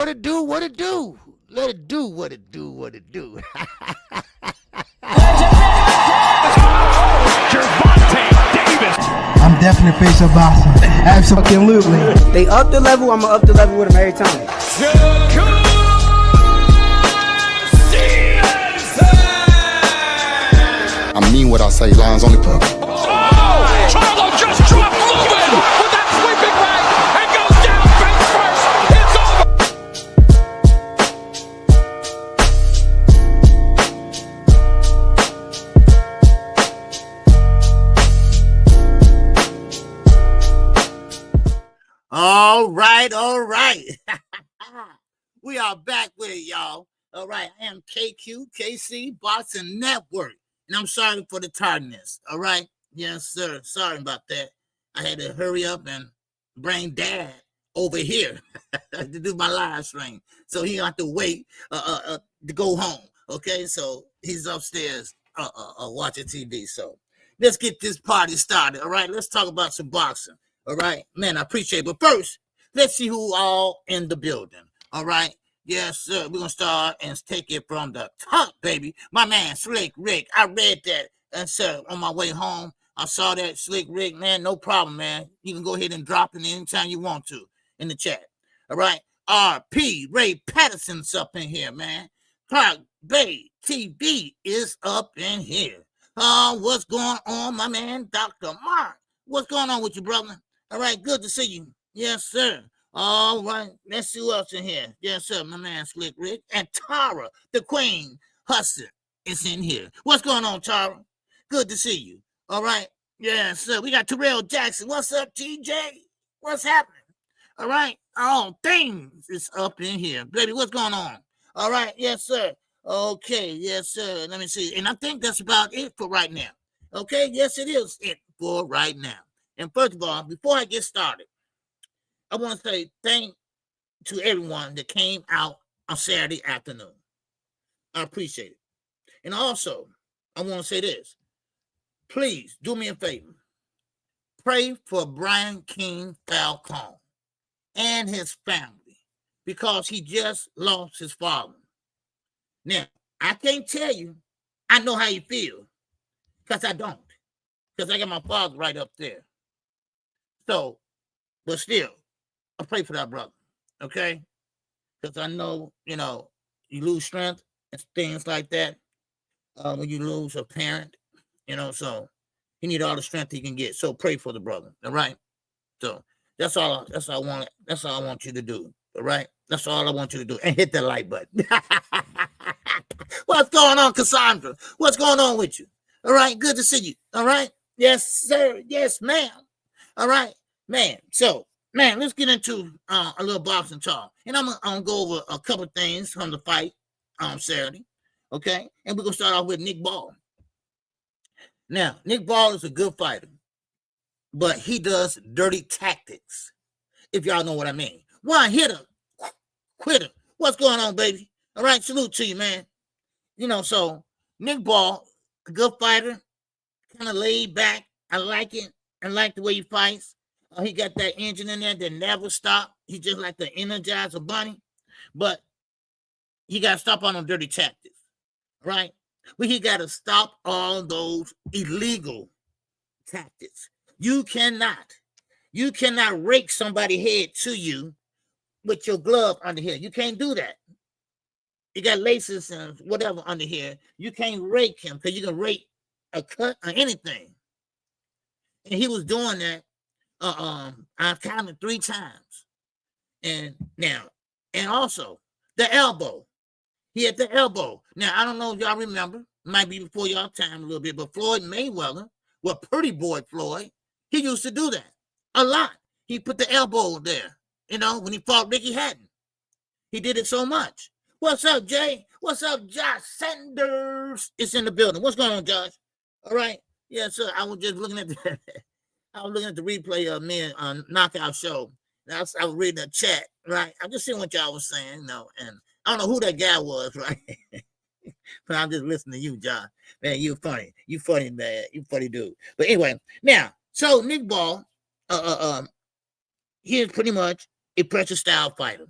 What it do, what it do. Let it do what it do, what it do. I'm definitely face of boxing. Absolutely. They up the level, I'ma up the level with them every time. I mean what I say, lines only put. Charlo just dropped Lewin with that sweeping right and goes down face first. It's All right, all right. We are back with it, y'all. All right, I am KQKC BOXING NETWORK, and I'm sorry for the tardiness. All right, yes, sir. Sorry about that. I had to hurry up and bring Dad over here to do my live stream, so he have to wait to go home. Okay, so he's upstairs watching TV. So let's get this party started. All right, let's talk about some boxing. All right, man, I appreciate it. But first, let's see who all in the building. All right. Yes, sir. We're going to start and take it from the top, baby. My man, Slick Rick. I read that. And sir, on my way home, I saw that. Slick Rick, man, no problem, man. You can go ahead and drop it anytime you want to in the chat. All right. RP Ray Patterson's up in here, man. Park Bay TV is up in here. What's going on, my man? Dr. Mark. What's going on with you, brother? All right. Good to see you. Yes, sir. All right, let's see who else in here. Yes, sir, my man Slick Rick. And Tara, the Queen Hudson, is in here. What's going on, Tara? Good to see you. All right. Yes, sir. We got Terrell Jackson. What's up, TJ? What's happening? All right. All things is up in here. Baby, what's going on? All right. Yes, sir. Okay. Yes, sir. Let me see. And I think that's about it for right now. Okay. Yes, it is it for right now. And first of all, before I get started, I want to say thank to everyone that came out on Saturday afternoon. I appreciate it. And also, I want to say this. Please do me a favor. Pray for Brian King Falcone and his family because he just lost his father. Now, I can't tell you I know how you feel because I don't. Because I got my father right up there. So, but still, I pray for that brother, okay? Because I know, you lose strength and things like that when you lose a parent, so he need all the strength he can get. So pray for the brother, all right? So that's all I want you to do, all right? That's all I want you to do. And hit the like button. What's going on, Cassandra? What's going on with you? All right, good to see you, all right? Yes, sir. Yes, ma'am. All right, man. So, man, let's get into a little boxing talk. And I'm gonna go over a couple of things from the fight on Saturday. Okay. And we're gonna start off with Nick Ball. Now, Nick Ball is a good fighter, but he does dirty tactics, if y'all know what I mean. One hitter, quitter. What's going on, baby? All right, salute to you, man. So Nick Ball, a good fighter, kind of laid back. I like it. I like the way he fights. He got that engine in there that never stop. He just like the Energizer Bunny. But he got to stop on them dirty tactics, right? Well, he got to stop all those illegal tactics. You cannot rake somebody's head to you with your glove under here. You can't do that. You got laces and whatever under here. You can't rake him because you can rake a cut or anything. And he was doing that. I counted 3 times. And also the elbow. He had the elbow. Now, I don't know if y'all remember, might be before y'all time a little bit, but Floyd Mayweather, Pretty Boy Floyd, he used to do that a lot. He put the elbow there, when he fought Ricky Hatton. He did it so much. What's up, Jay? What's up, Josh Sanders? It's in the building. What's going on, Josh? All right. Yeah, sir. I was just looking at the replay of me on Knockout Show. I was reading the chat, right? I'm just seeing what y'all was saying, and I don't know who that guy was, right? But I'm just listening to you, John. Man, you funny. You funny, man. You funny dude. But anyway, now, so Nick Ball, he is pretty much a pressure style fighter.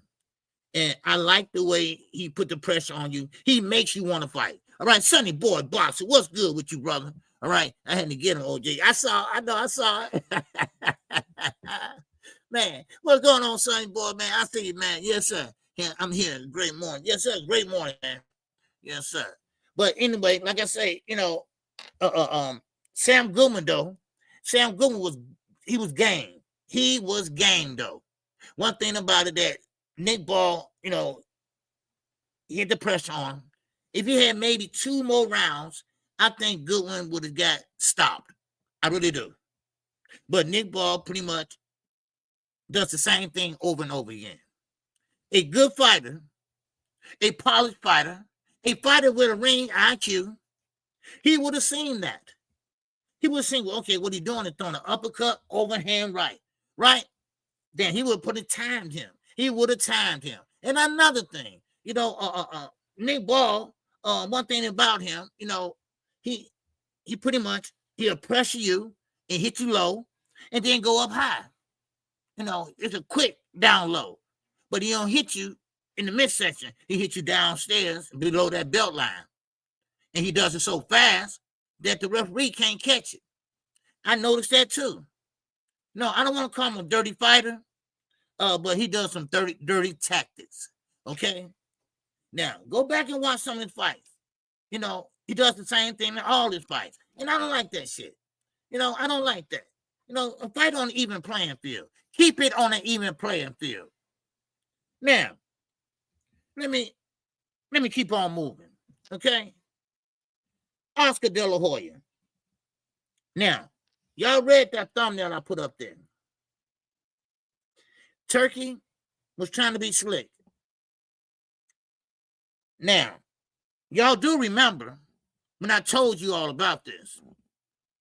And I like the way he put the pressure on you. He makes you want to fight. All right, Sonny Boy Boxer, what's good with you, brother? All right, I had to get him, OJ. I saw it. Man, what's going on, Sonny Boy, man? I see you, man. Yes, sir. Yeah, I'm here. Great morning. Yes, sir. Great morning, man. Yes, sir. But anyway, like I say, Sam Goodman, though. Sam Goodman was game. He was game, though. One thing about it that Nick Ball, he hit the pressure on him. If he had maybe 2 more rounds, I think Goodwin would have got stopped. I really do. But Nick Ball pretty much does the same thing over and over again. A good fighter, a polished fighter, a fighter with a ring IQ, he would have seen that. He would have seen, well, okay, what he's doing is throwing an uppercut, overhand right? Then he would have put it timed him. He would have timed him. And another thing, Nick Ball, one thing about him, he pretty much, he'll pressure you and hit you low and then go up high. It's a quick down low. But he don't hit you in the midsection. He hits you downstairs below that belt line. And he does it so fast that the referee can't catch it. I noticed that too. No, I don't want to call him a dirty fighter, but he does some dirty tactics. Okay? Now, go back and watch some of his fights. He does the same thing in all his fights. And I don't like that shit. I don't like that. A fight on an even playing field. Keep it on an even playing field. Now, let me keep on moving. Okay? Oscar De La Hoya. Now, y'all read that thumbnail I put up there. Turki was trying to be slick. Now, y'all do remember when I told you all about this,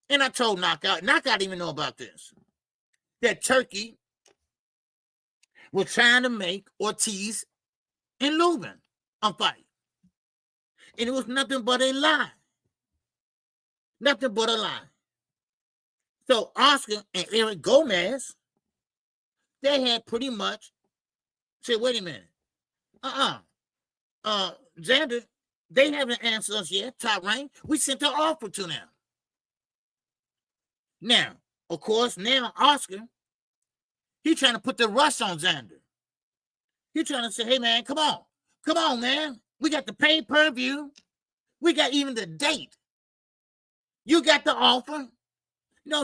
and I told Knockout didn't even know about this, that Turki was trying to make Ortiz and Lubin a fight. And it was nothing but a lie. Nothing but a lie. So Oscar and Eric Gomez, they had pretty much said, wait a minute. Xander, they haven't answered us yet, Top Rank. We sent an offer to them. Now, of course, Oscar, he's trying to put the rush on Xander. He's trying to say, hey, man, come on, man. We got the pay-per-view. We got even the date. You got the offer.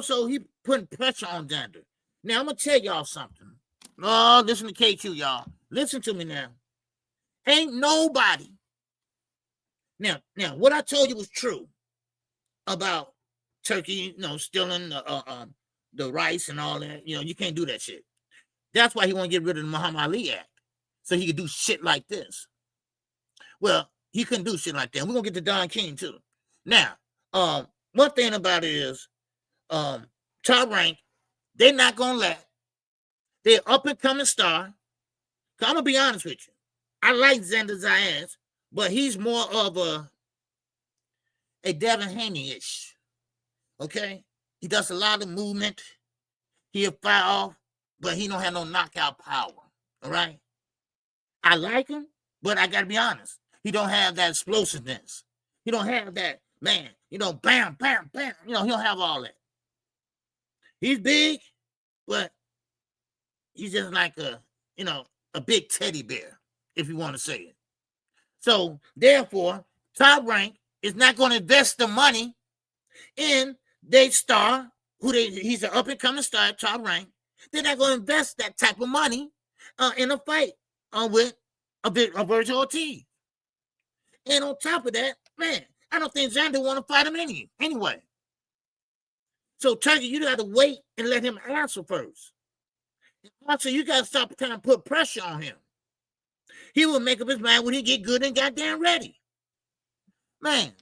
So he putting pressure on Xander. Now, I'm going to tell y'all something. Oh, listen to KQ, y'all. Listen to me now. Ain't nobody. Now, what I told you was true about Turki, stealing the rice and all that. You can't do that shit. That's why he want to get rid of the Muhammad Ali Act, so he could do shit like this. Well, he couldn't do shit like that. We're going to get to Don King, too. Now, one thing about it is, Top Rank, they're not going to let their up-and-coming star, I'm going to be honest with you. I like Xander Zayas, but he's more of a Devin Haney-ish. Okay? He does a lot of movement. He'll fire off, but he don't have no knockout power. All right? I like him, but I got to be honest. He don't have that explosiveness. He don't have that, man, bam, bam, bam. He don't have all that. He's big, but he's just like a big teddy bear, if you want to say it. So, therefore, Top Rank is not going to invest the money in their star, he's an up-and-coming star, Top Rank. They're not going to invest that type of money in a fight with a Virgil Ortiz. And on top of that, man, I don't think Xander want to fight him anyway. So, Turki, you got to wait and let him answer first. Also, you got to stop trying to put pressure on him. He will make up his mind when he get good and goddamn ready. Man.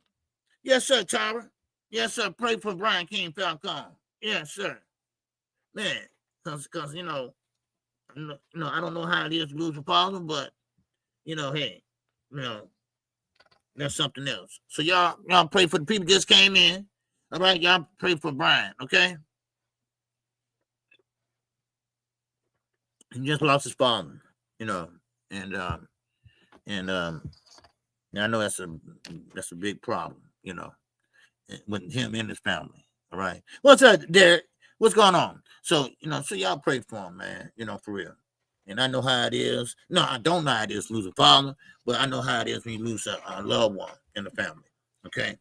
Yes, sir, Tara. Yes, sir. Pray for Brian King Falcon. Yes, sir. Man, because I don't know how it is to lose a father, but, hey, that's something else. So y'all pray for the people just came in. All right, y'all pray for Brian, okay? He just lost his father, and and I know that's a big problem, with him and his family. All right. What's up, Derek? What's going on? So, so y'all pray for him, man, for real. And I know how it is. No, I don't know how it is to lose a father, but I know how it is when you lose a loved one in the family. Okay.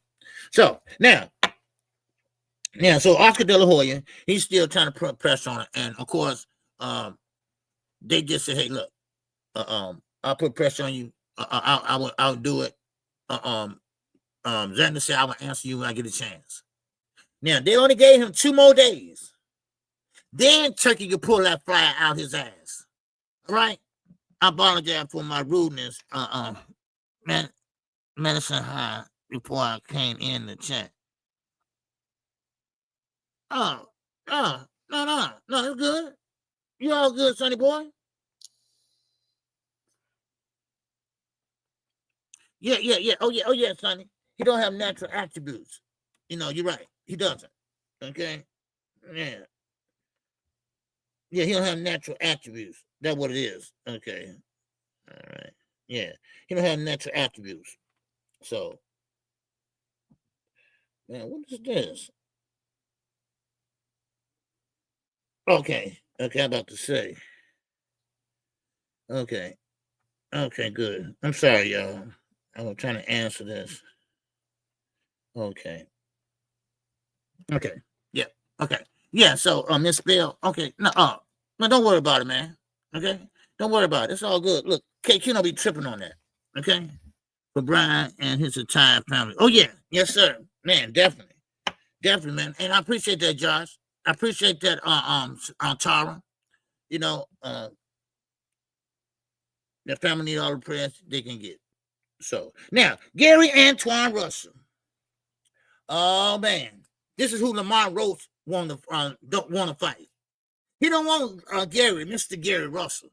So now, so Oscar De La Hoya, he's still trying to put pressure on it. And of course, they just say, hey, look, I'll put pressure on you. I'll do it. Xander said I will answer you when I get a chance. Now they only gave him 2 more days. Then Turkey could pull that flyer out his ass. All right. I apologize for my rudeness. Medicine High before I came in the chat. No, it's good. You all good, Sonny boy? Yeah. Oh yeah, Sonny. He don't have natural attributes. You're right. He doesn't. Okay. Yeah. Yeah, he don't have natural attributes. That's what it is. Okay. All right. Yeah. He don't have natural attributes. So, man, what is this? Okay, I'm about to say. Okay, good. I'm sorry, y'all. I was trying to answer this. Okay. Yeah. Okay. Yeah. So, Miss Bill. Okay. No, don't worry about it, man. Okay. Don't worry about it. It's all good. Look, KQ don't be tripping on that. Okay. For Brian and his entire family. Oh yeah. Yes, sir. Man, definitely, man. And I appreciate that, Josh. I appreciate that, Tara. The family need all the prayers they can get. So now, Gary Antoine Russell. Oh man, this is who Lamar Roach don't want to fight. He don't want Mr. Gary Russell.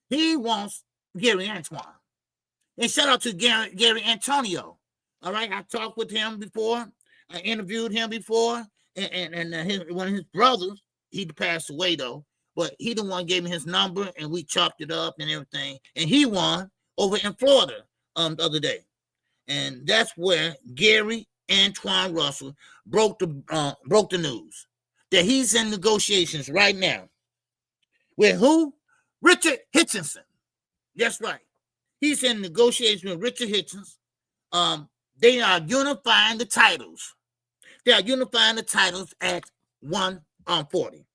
He wants Gary Antoine. And shout out to Gary Antonio. All right, I talked with him before. I interviewed him before, and one of his brothers, he passed away though, but he the one gave me his number, and we chopped it up and everything, and he won over in Florida the other day, and that's where Gary Antoine Russell broke the news that he's in negotiations right now with who? Richard Hitchinson. That's right. He's in negotiations with Richard Hitchens. They are unifying the titles. They are unifying the titles at 140.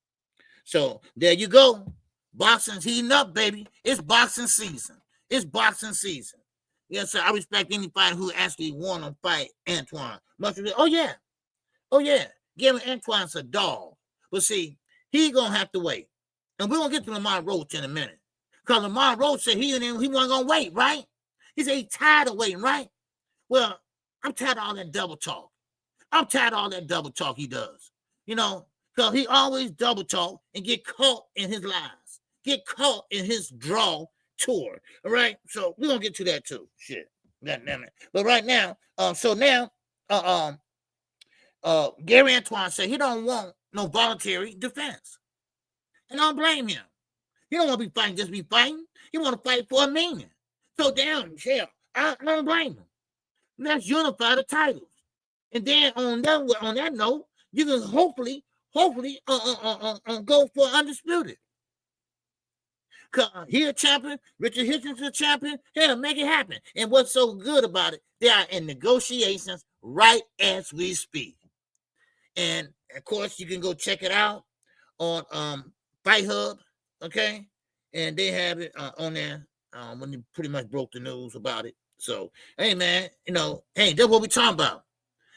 So there you go. Boxing's heating up, baby. It's boxing season. Yes, sir. I respect any fighter who actually want to fight Antoine. Oh yeah. Gary Antoine's a dog. But see, he gonna have to wait. And we're gonna get to Lamar Roach in a minute. Because Lamar Roach said he wasn't gonna wait, right? He said he's tired of waiting, right? Well, I'm tired of all that double talk. He does. Because he always double talk and get caught in his lies. Get caught in his draw tour. All right. So we're gonna get to that too. Shit. But right now, Gary Antoine said he don't want no voluntary defense. And I don't blame him. He don't want to be fighting, just be fighting. He want to fight for a meaning. So damn, hell, I don't blame him. Let's unify the titles. And then on that note, you can hopefully go for undisputed. He a champion, Richard Hitchens a champion. Hell, make it happen. And what's so good about it, they are in negotiations right as we speak. And of course, you can go check it out on Fight Hub, okay? And they have it on there when they pretty much broke the news about it. So, hey, man, that's what we're talking about.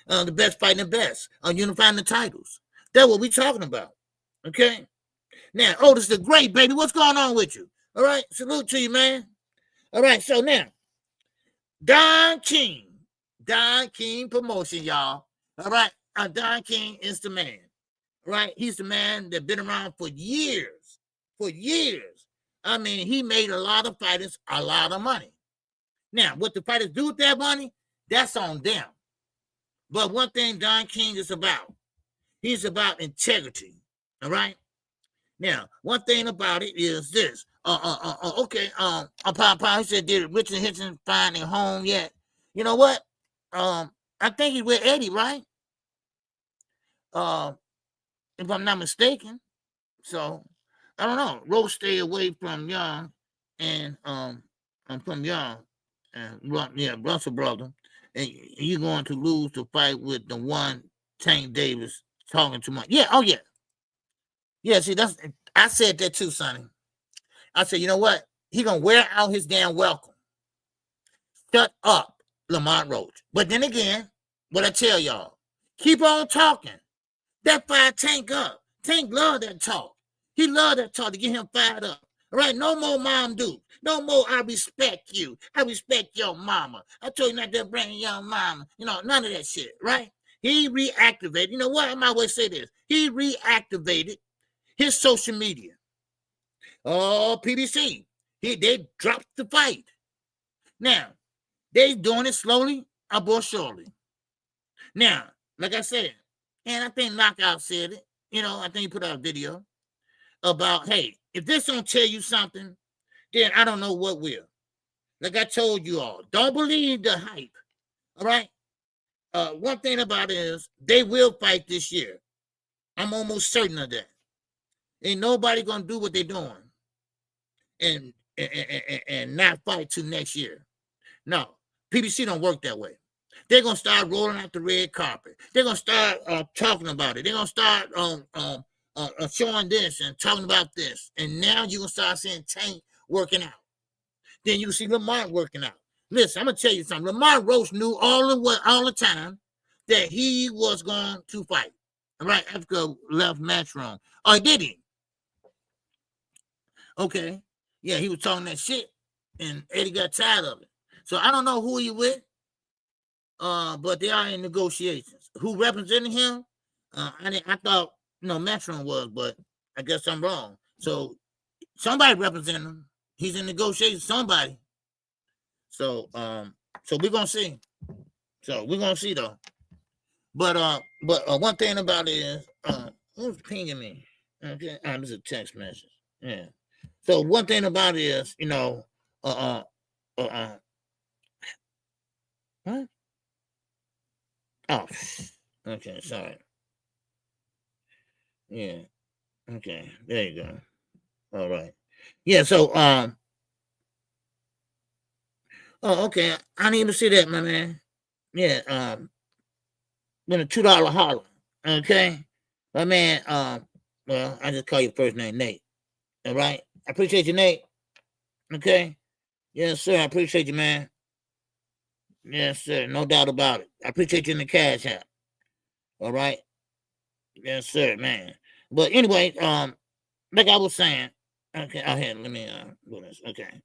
The best fighting the best, unifying the titles. That's what we're talking about, okay? Now, Otis the Great, baby, what's going on with you? All right, salute to you, man. All right, so now, Don King Promotion, y'all. All right, Don King is the man, right? He's the man that's been around for years. I mean, he made a lot of fighters a lot of money. Now, what the fighters do with that money, that's on them. But one thing Don King is about, he's about integrity, all right? Now, one thing about it is this. Okay. He said, did Richard Hitchens find a home yet? You know what? I think he's with Eddie, right? If I'm not mistaken. So I don't know. Rose stay away from Young, and from Young, and Russell brother, and you're going to lose the fight with the one Tank Davis talking too much. Yeah. Oh yeah. Yeah. See, I said that too, Sonny. I said, you know what? He gonna wear out his damn welcome. Shut up, Lamont Roach. But then again, what I tell y'all, keep on talking. That fire Tank up. Tank love that talk. He love that talk to get him fired up. All right, no more mom dude. No more I respect you. I respect your mama. I told you not to bring your mama. You know, none of that shit, right? He reactivated. You know what? I might always say this. He reactivated his social media. Oh, PBC. They dropped the fight. Now, they doing it slowly or surely. Now, like I said, and I think Knockout said it, you know, I think he put out a video about, hey, if this don't tell you something, then I don't know what will. Like I told you all, don't believe the hype, all right? One thing about it is they will fight this year. I'm almost certain of that. Ain't nobody going to do what they're doing and not fight till next year. No, PBC don't work that way. They're going to start rolling out the red carpet. They're going to start talking about it. They're going to start showing this and talking about this. And now you're going to start seeing Tank working out. Then you see Lamont working out. Listen, I'm going to tell you something. Lamont Roach knew all the time that he was going to fight. All right, after left Matchroom. Oh, did he? Okay. Yeah, he was talking that shit, and Eddie got tired of it. So I don't know who he with. But they are in negotiations. Who representing him? I thought Metron was, but I guess I'm wrong. So somebody representing him. He's in negotiations. Somebody. So we're gonna see. So we're gonna see though. But one thing about it is, who's pinging me? Okay, this is a text message. Yeah. So one thing about it is, what? Oh, okay, sorry. Yeah, okay, there you go. All right. Yeah, so oh, okay. I didn't even see that, my man. Yeah, been a $2 holler. Okay, my man. Well, I just call you first name Nate. All right. I appreciate you, Nate. Okay. Yes, sir. I appreciate you, man. Yes, sir. No doubt about it. I appreciate you in the cash app. All right. Yes, sir, man. But anyway, like I was saying, okay, let me do this. Okay.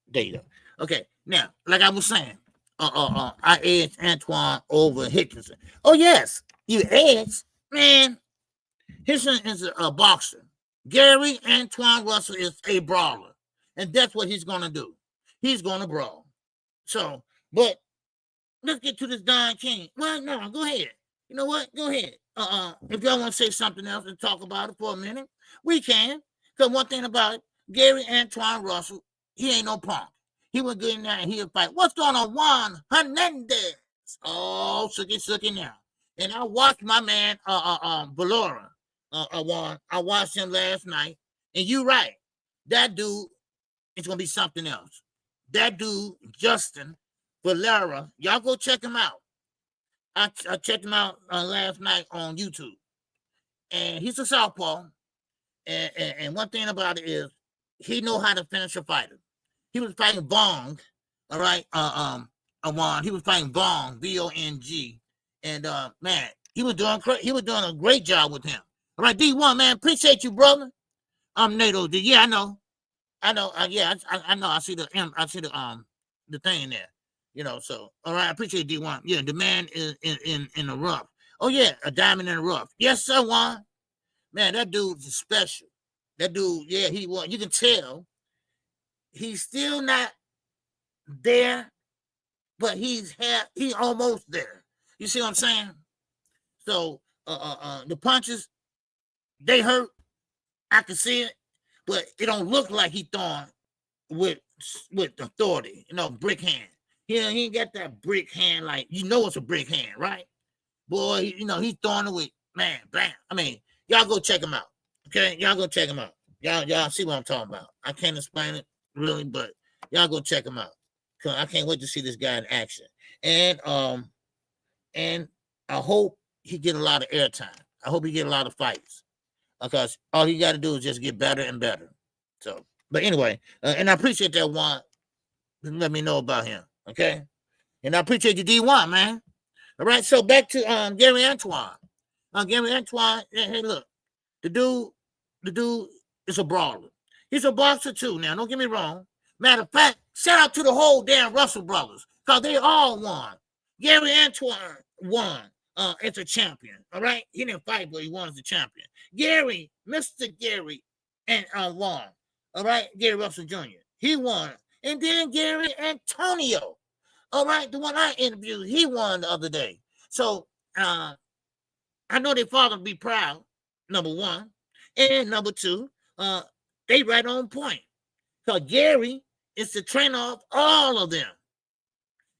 There you go. Okay. Now, like I was saying, I edged Antoine over Hitchinson. Oh, yes. You edged, man. Hitchinson is a boxer. Gary Antoine Russell is a brawler. And that's what he's going to do. He's going to brawl. So, but let's get to this Don King. Well, no, go ahead. You know what? Go ahead. If y'all want to say something else and talk about it for a minute, we can. Because one thing about it, Gary Antoine Russell, he ain't no punk. He would get in there and he'll fight. What's going on, Juan Hernandez? Oh, sucky now. And I watched my man, Valora, Juan. I watched him last night. And you're right. That dude is going to be something else. That dude, Justin Valera, y'all go check him out. I checked him out last night on YouTube. And he's a southpaw. And one thing about it is he know how to finish a fighter. He was fighting Bong, all right, Juan. He was fighting Bong, Bong. And man, he was doing a great job with him. All right, D1, man, appreciate you, brother. I'm NATO. Yeah, I know. Yeah, I know. I see the thing there. So all right, I appreciate D1. Yeah, the man is in the rough. Oh yeah, a diamond in the rough. Yes, sir, Juan. Man, that dude's special. That dude, yeah, he was. You can tell he's still not there, but he's almost there. You see what I'm saying? So the punches, they hurt. I can see it. but it don't look like he throwing with authority, brick hand. He ain't got that brick hand like, it's a brick hand, right? Boy, he's throwing it with, man, bam. I mean, y'all go check him out, okay? Y'all go check him out. Y'all see what I'm talking about. I can't explain it really, but y'all go check him out. Cause I can't wait to see this guy in action. And I hope he get a lot of airtime. I hope he get a lot of fights, because all he got to do is just get better and better. So, but anyway, and I appreciate that one. Let me know about him, okay? And I appreciate you, D1, man. All right, so back to Gary Antoine. Gary Antoine, hey, look, the dude is a brawler. He's a boxer too. Now, don't get me wrong. Matter of fact, shout out to the whole damn Russell brothers, because they all won. Gary Antoine won as a champion. All right, he didn't fight, but he won as a champion. Gary, Mr. Gary, and won. All right, Gary Russell Jr. He won, and then Gary Antonio. All right, the one I interviewed, he won the other day. So I know their father be proud. Number one, and number two, they right on point. So Gary is the trainer of all of them.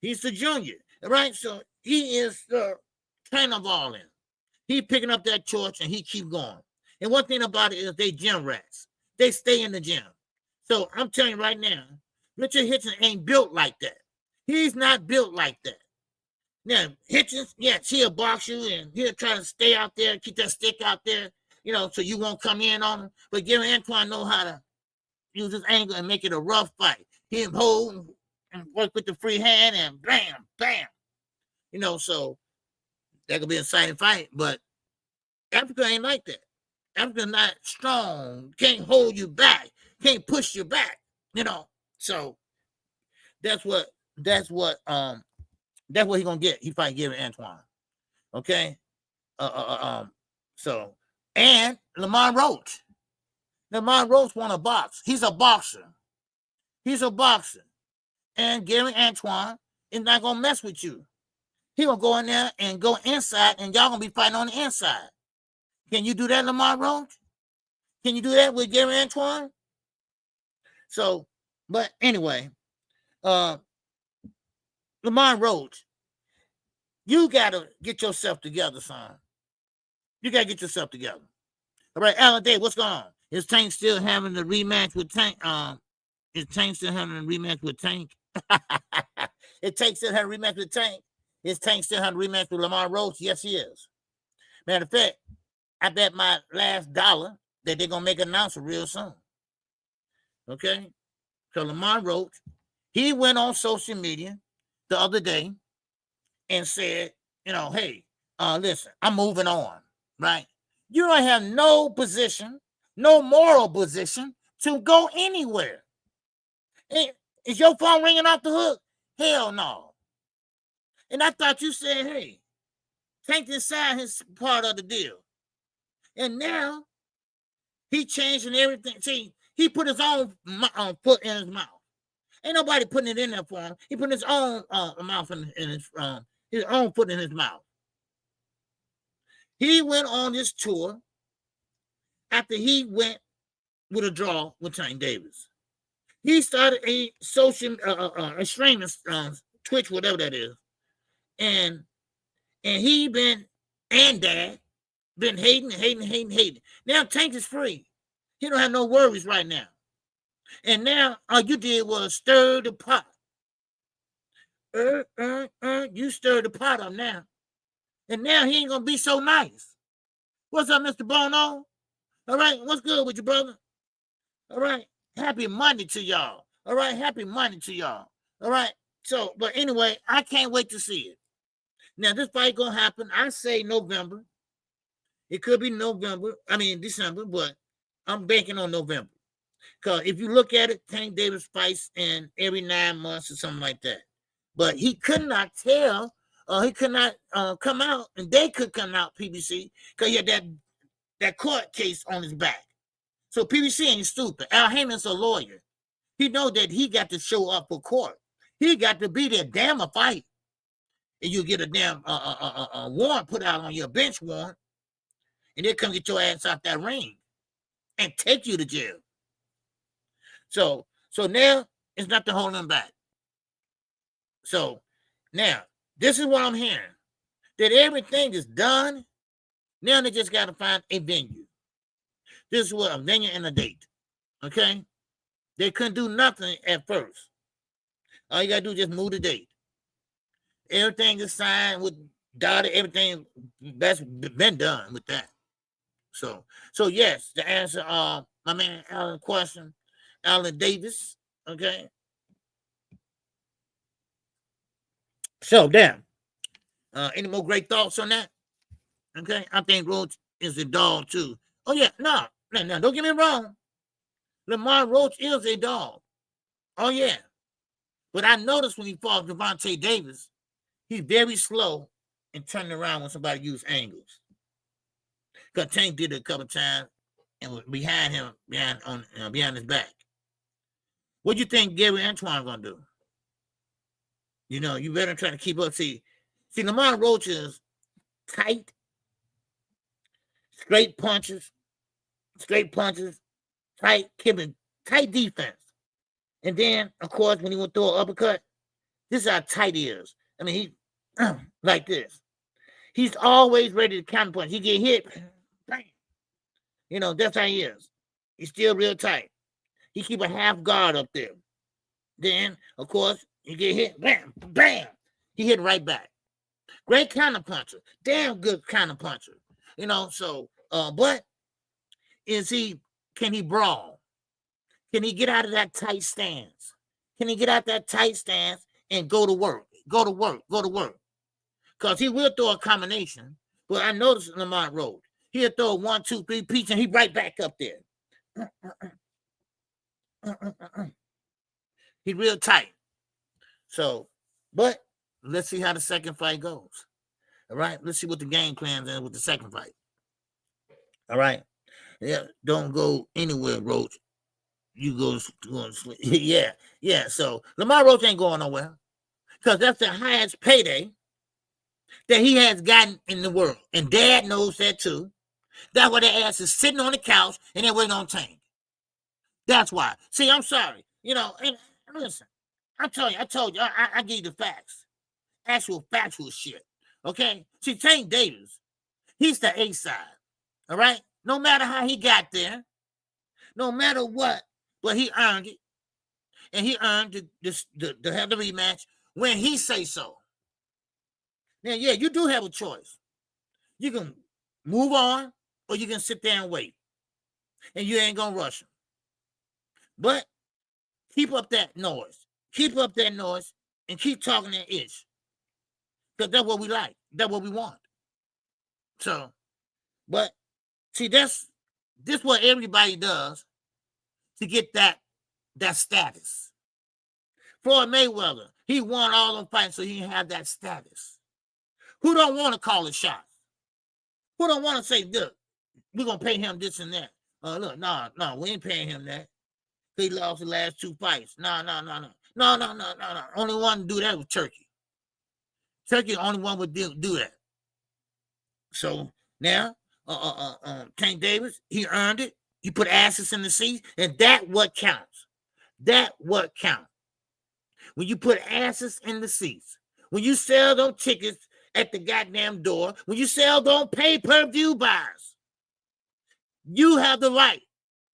He's the junior, right? So he is the trainer of all of them. He picking up that torch and he keep going. And one thing about it is they gym rats. They stay in the gym. So I'm telling you right now, Richard Hitchens ain't built like that. He's not built like that. Now, Hitchens, yes, he'll box you and he'll try to stay out there, keep that stick out there, so you won't come in on him. But Gary Antoine know how to use his angle and make it a rough fight. He'll hold and work with the free hand and bam, bam. So that could be an exciting fight. But Africa ain't like that. Africa's not strong, can't hold you back, can't push you back, So that's what he's gonna get. He fight Gary Antoine. Okay. So, and Lamont Roach. Lamont Roach want to box. He's a boxer. And Gary Antoine is not gonna mess with you. He gonna go in there and go inside, and y'all gonna be fighting on the inside. Can you do that, Lamont Roach? Can you do that with Gary Antoine? So, but anyway, Lamont Roach, you gotta get yourself together, son. You gotta get yourself together. All right, Alan Day, what's going on? Is Tank still having the rematch with Tank? Is Tank still having a rematch with Tank? Is Tank still having a rematch with Tank? Is Tank still having a rematch with Lamont Roach? Yes, he is. Matter of fact, I bet my last dollar that they're gonna make an announcement real soon. Okay? So Lamont Roach, he went on social media the other day and said, hey, listen, I'm moving on, right? You don't have no position, no moral position to go anywhere. Is your phone ringing off the hook? Hell no. And I thought you said, hey, Tank decide his part of the deal. And now he changing everything. See, he put his own foot in his mouth. Ain't nobody putting it in there for him. He put his own mouth in his own foot in his mouth. He went on this tour after he went with a draw with Tank Davis. He started a social streaming Twitch, whatever that is, and he been hating. Now Tank is free. He don't have no worries right now. And now all you did was stir the pot. You stirred the pot up now. And now he ain't gonna be so nice. What's up, Mr. Bono? All right, what's good with you, brother? All right, happy Monday to y'all. All right, happy Monday to y'all. All right, so, but anyway, I can't wait to see it. Now, this fight gonna happen, I say November. It could be December, but I'm banking on November. Because if you look at it, Tank Davis fights in every 9 months or something like that. But he could not tell, he could not come out, and they could come out, PBC, because he had that court case on his back. So PBC ain't stupid. Al Haymon's a lawyer. He know that he got to show up for court. He got to be there, damn a fight. And you get a damn warrant put out on your bench warrant, and they come get your ass out that ring and take you to jail. So now it's nothing holding him back. So now this is what I'm hearing. That everything is done. Now they just got to find a venue. This is what a venue and a date. Okay? They couldn't do nothing at first. All you got to do is just move the date. Everything is signed with data. Everything that's been done with that. So yes, to answer my man Alan's question, Alan Davis. Okay. So damn. Any more great thoughts on that? Okay, I think Roach is a dog too. Oh yeah, no, don't get me wrong. Lamar Roach is a dog. Oh yeah, but I noticed when he fought Devontae Davis, he's very slow in turning around when somebody uses angles. Because Tank did it a couple times and was behind him, behind his back. What do you think Gary Antoine gonna do? You know, you better try to keep up. See, Lamar Roach is tight, straight punches, tight, keeping tight defense. And then, of course, when he went through an uppercut, this is how tight he is. I mean, he like this. He's always ready to counterpunch. He get hit, bam. You know, that's how he is. He's still real tight. He keep a half guard up there. Then, of course, you get hit, bam, bam. He hit right back. Great counterpuncher. Damn good counterpuncher. You know, so, but can he brawl? Can he get out of that tight stance? Can he get out that tight stance and go to work? Go to work. Because he will throw a combination. But I noticed Lamont Roach. He'll throw a 1, 2, 3 piece and he right back up there. He's real tight. So, but let's see how the second fight goes. All right. Let's see what the game plan is with the second fight. All right. Yeah. Don't go anywhere, Roach. You go to sleep. Yeah. So Lamar Roach ain't going nowhere because that's the highest payday that he has gotten in the world. And Dad knows that too. That's why their ass is sitting on the couch and they're waiting on Tank. That's why. See, I'm sorry. You know, and listen, I told you, I give you the facts. Actual factual shit. Okay? See, Tank Davis, he's the A side. All right? No matter how he got there, no matter what, but he earned it. And he earned to have the rematch when he say so. Now, yeah, you do have a choice. You can move on or you can sit there and wait. And you ain't going to rush him. But keep up that noise. Keep up that noise and keep talking that ish. Because that's what we like. That's what we want. So, but see, this what everybody does to get that status. Floyd Mayweather, he won all them fights so he can have that status. Who don't want to call a shot? Who don't want to say, look, we're going to pay him this and that? Look, no, we ain't paying him that. He lost the last 2 fights. No. Only one to do that was Turki. Turki, the only one would do that. So now, Tank Davis, he earned it. He put asses in the seats, and that what counts. That what counts. When you put asses in the seats, when you sell those tickets at the goddamn door, when you sell those pay-per-view buys, you have the right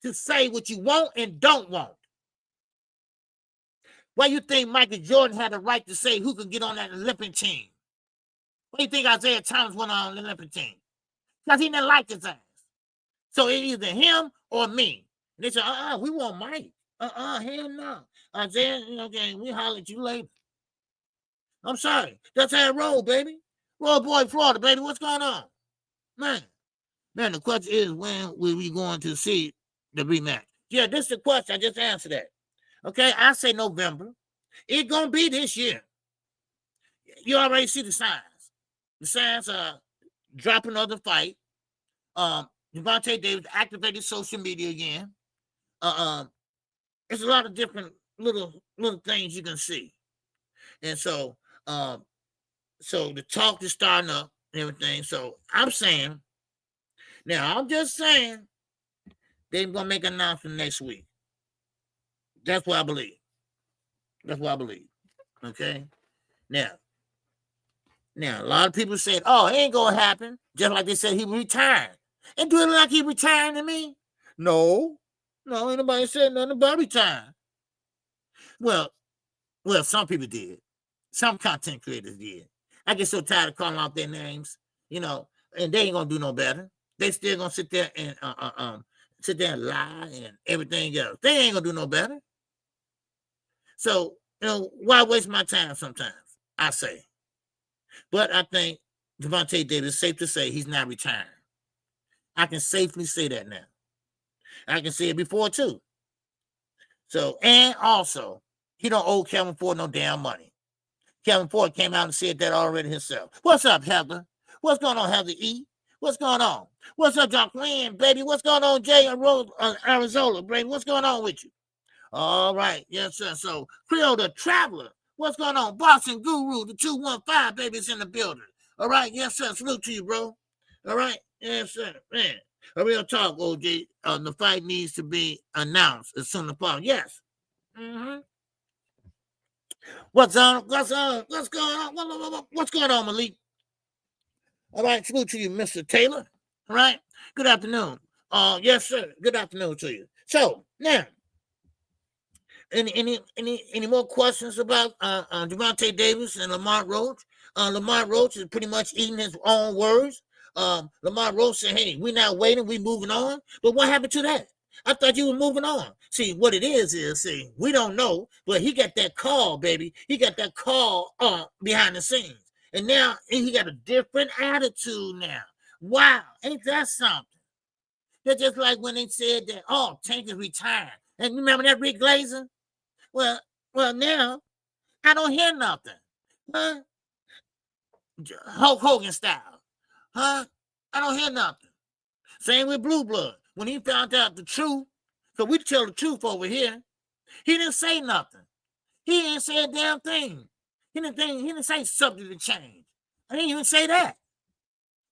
to say what you want and don't want. Why you think Michael Jordan had the right to say who could get on that Olympic team? Why do you think Isaiah Thomas went on the Olympic team? Because he didn't like his ass. So it's either him or me. And they said, we want Mike. Hell no. Isaiah, okay, we holler at you later. I'm sorry. That's how it roll, baby. Roll boy, Florida, baby. What's going on? Man, the question is, when will we going to see the rematch? Yeah, this is the question. I just answered that. Okay, I say November. It's going to be this year. You already see the signs. The signs are dropping of the fight. Devontae Davis activated social media again. It's a lot of different little things you can see. And so the talk is starting up and everything. So I'm saying, now I'm just saying, they're going to make an announcement next week. That's what I believe. That's what I believe. Okay. Now, a lot of people said, "Oh, it ain't gonna happen." Just like they said he retired. And do it like he retiring to me? No, ain't nobody said nothing about retiring. Well, some people did. Some content creators did. I get so tired of calling out their names, and they ain't gonna do no better. They still gonna sit there and lie and everything else. They ain't gonna do no better. So, why waste my time sometimes? I say. But I think Gervonta Davis, safe to say he's not retiring. I can safely say that now. I can say it before too. So, and also, he don't owe Kevin Ford no damn money. Kevin Ford came out and said that already himself. What's up, Heather? What's going on, Heather E? What's going on? What's up, Jacqueline, baby? What's going on, Jay and Rose, Arizona, baby? What's going on with you? All right, yes, sir. So, Creole the Traveler, what's going on? Boxing Guru, the 215, baby's in the building. All right, yes, sir. Salute to you, bro. All right, yes, sir. Man, a real talk, OG. The fight needs to be announced as soon as possible. Yes. Mm-hmm. What's on? What's on? What's going on? What's going on, Malik? All right, salute to you, Mr. Taylor. All right, good afternoon. Yes, sir. Good afternoon to you. So now, any more questions about Gervonta Davis and Lamar Roach? Lamar Roach is pretty much eating his own words. Lamar Roach said, "Hey, we're not waiting, we moving on." But what happened to that? I thought you were moving on. See, what it is, we don't know, but he got that call, baby. He got that call behind the scenes. And now he got a different attitude now. Wow, ain't that something? They're just like when they said that, oh, Tank is retired. And remember that Rick Glazer? Well, now I don't hear nothing. Huh? Hulk Hogan style. Huh? I don't hear nothing. Same with Blue Blood. When he found out the truth, because we tell the truth over here, he didn't say nothing. He didn't say a damn thing. He didn't say subject to change. I didn't even say that.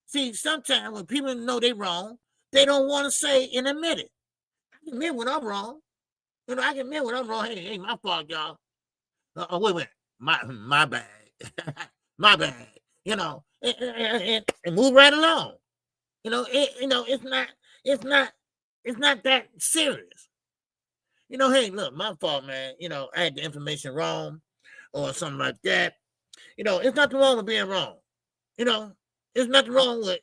See, sometimes when people know they're wrong, they don't want to say and admit it. I can admit when I'm wrong. I can admit when I'm wrong. Hey, my fault, y'all. Wait. My bad. My bad. And move right along. It's not that serious. Hey, look, my fault, man. I had the information wrong or something like that. It's nothing wrong with being wrong. There's nothing wrong with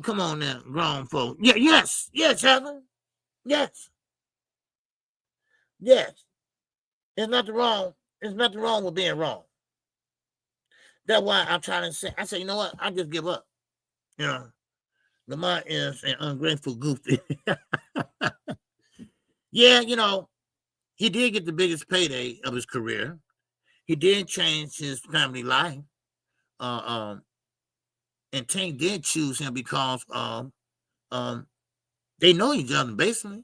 come on now, wrong folks. Yeah, yes, Heather. Yes. There's nothing wrong. There's nothing wrong with being wrong. That's why I'm trying to say. I say, you know what? I just give up. Lamar is an ungrateful goofy. Yeah, he did get the biggest payday of his career. He did change his family life. And Tank did choose him because they know each other basically.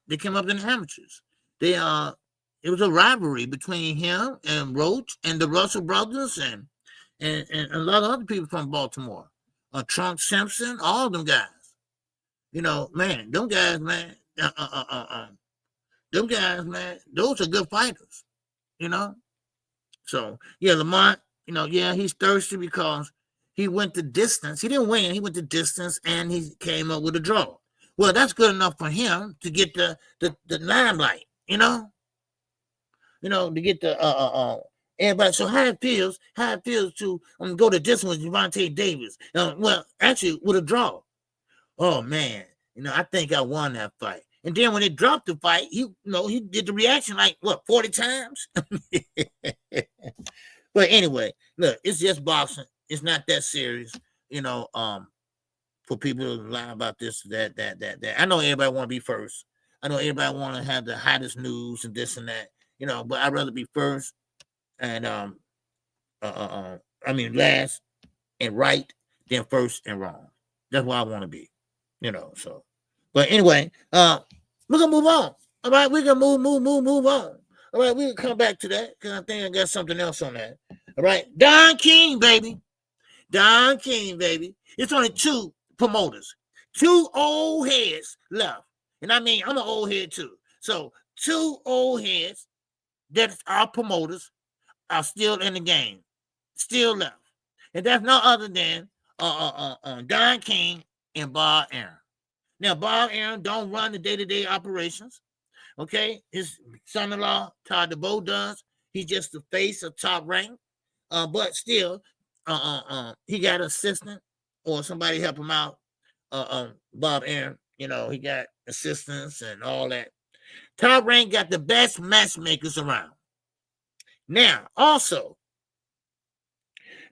They came up in the amateurs. It was a rivalry between him and Roach and the Russell brothers and a lot of other people from Baltimore. Trump Simpson, all of them guys. Man, them guys, man. Them guys, man, those are good fighters. So yeah, Lamont, he's thirsty because he went the distance. He didn't win. He went the distance and he came up with a draw. Well, that's good enough for him to get the limelight. To get the everybody. So how it feels to go the distance with Gervonta Davis. Well, actually with a draw. Oh man, I think I won that fight. And then when they dropped the fight, he did the reaction like 40 times. But anyway, look, it's just boxing. It's not that serious, for people to lie about this, that. I know everybody want to be first. I know everybody want to have the hottest news and this and that, but I'd rather be first and last and right than first and wrong. That's what I want to be, so. But anyway, we're gonna move on. All right, we're gonna move on. All right, we can come back to that because I think I got something else on that. All right, Don King, baby. It's only 2 promoters, 2 old heads left, and I mean I'm an old head too. So two old heads that are promoters are still in the game, still left. And that's no other than Don King and Bob Aaron. Now, Bob Aaron don't run the day-to-day operations. Okay, his son-in-law Todd DeBow does. He's just the face of Top Rank, but still, he got an assistant or somebody help him out. Bob Aaron, you know, he got assistants and all that. Top Rank got the best matchmakers around. Now, also,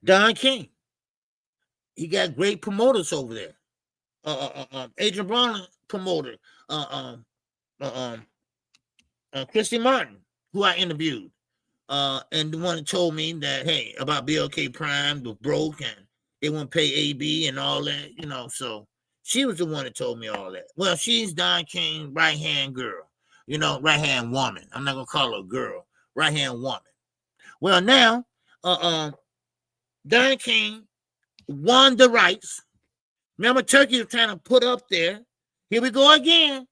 Don King, he got great promoters over there. Adrian Brown promoter, Christy Martin, who I interviewed, and the one that told me that, hey, about BLK Prime was broke and they wouldn't pay AB and all that, you know, so she was the one that told me all that. Well, she's Don King's right-hand girl, you know, right-hand woman. I'm not going to call her a girl, right-hand woman. Well, now, Don King won the rights. Remember, Turkey was trying to put up there. Here we go again.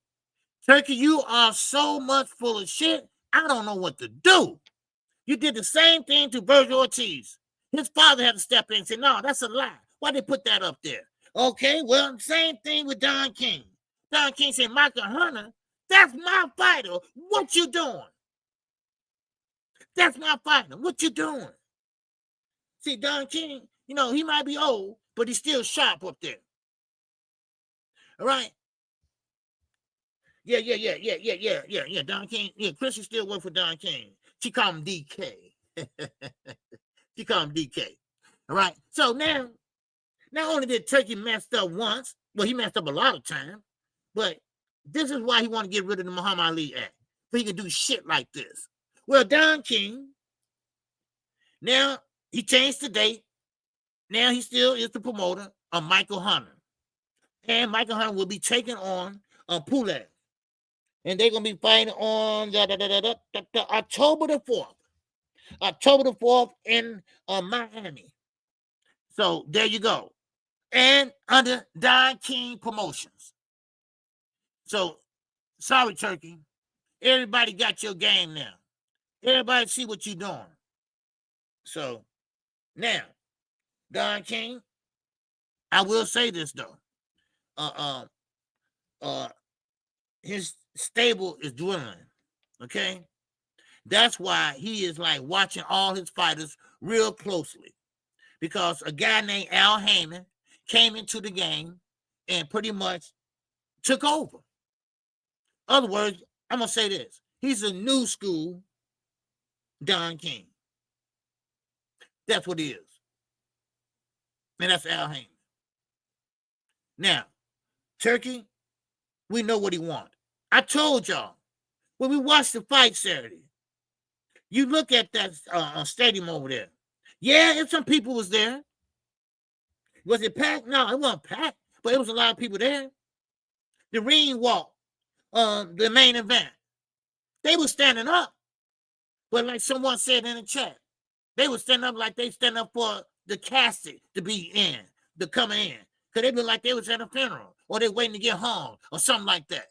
Turkey, you are so much full of shit. I don't know what to do. You did the same thing to Virgil Ortiz. His father had to step in and say, no, that's a lie. Why they put that up there? Okay, well, same thing with Don King. Don King said, Michael Hunter, that's my fighter. What you doing? That's my fighter. What you doing? See, Don King, you know, he might be old, but he's still sharp up there. All right? Yeah. Don King. Yeah, Chrissy still work for Don King. She called him DK. She called him DK. All right. So now, not only did Turkey messed up once, well, he messed up a lot of times, but this is why he want to get rid of the Muhammad Ali Act. So he can do shit like this. Well, Don King, now he changed the date. Now he still is the promoter of Michael Hunter. And Michael Hunter will be taking on Pulez. And they're going to be fighting on October the 4th. October the 4th in Miami. So there you go. And under Don King Promotions. So, sorry, Turkey. Everybody got your game now. Everybody see what you're doing. So, now, Don King, I will say this, though. His stable is dwindling, okay? That's why he is like watching all his fighters real closely, because a guy named Al Heyman came into the game and pretty much took over. In other words, I'm going to say this. He's a new school Don King. That's what he is. And that's Al Heyman. Now, Turkey, we know what he wants. I told y'all, when we watched the fight Saturday, you look at that stadium over there. Yeah, if some people was there. Was it packed? No, it wasn't packed, but it was a lot of people there. The ring walk, the main event, they were standing up. But like someone said in the chat, they were standing up like they stand up for the casket to be in, to come in. Because they look like they was at a funeral or they waiting to get home or something like that.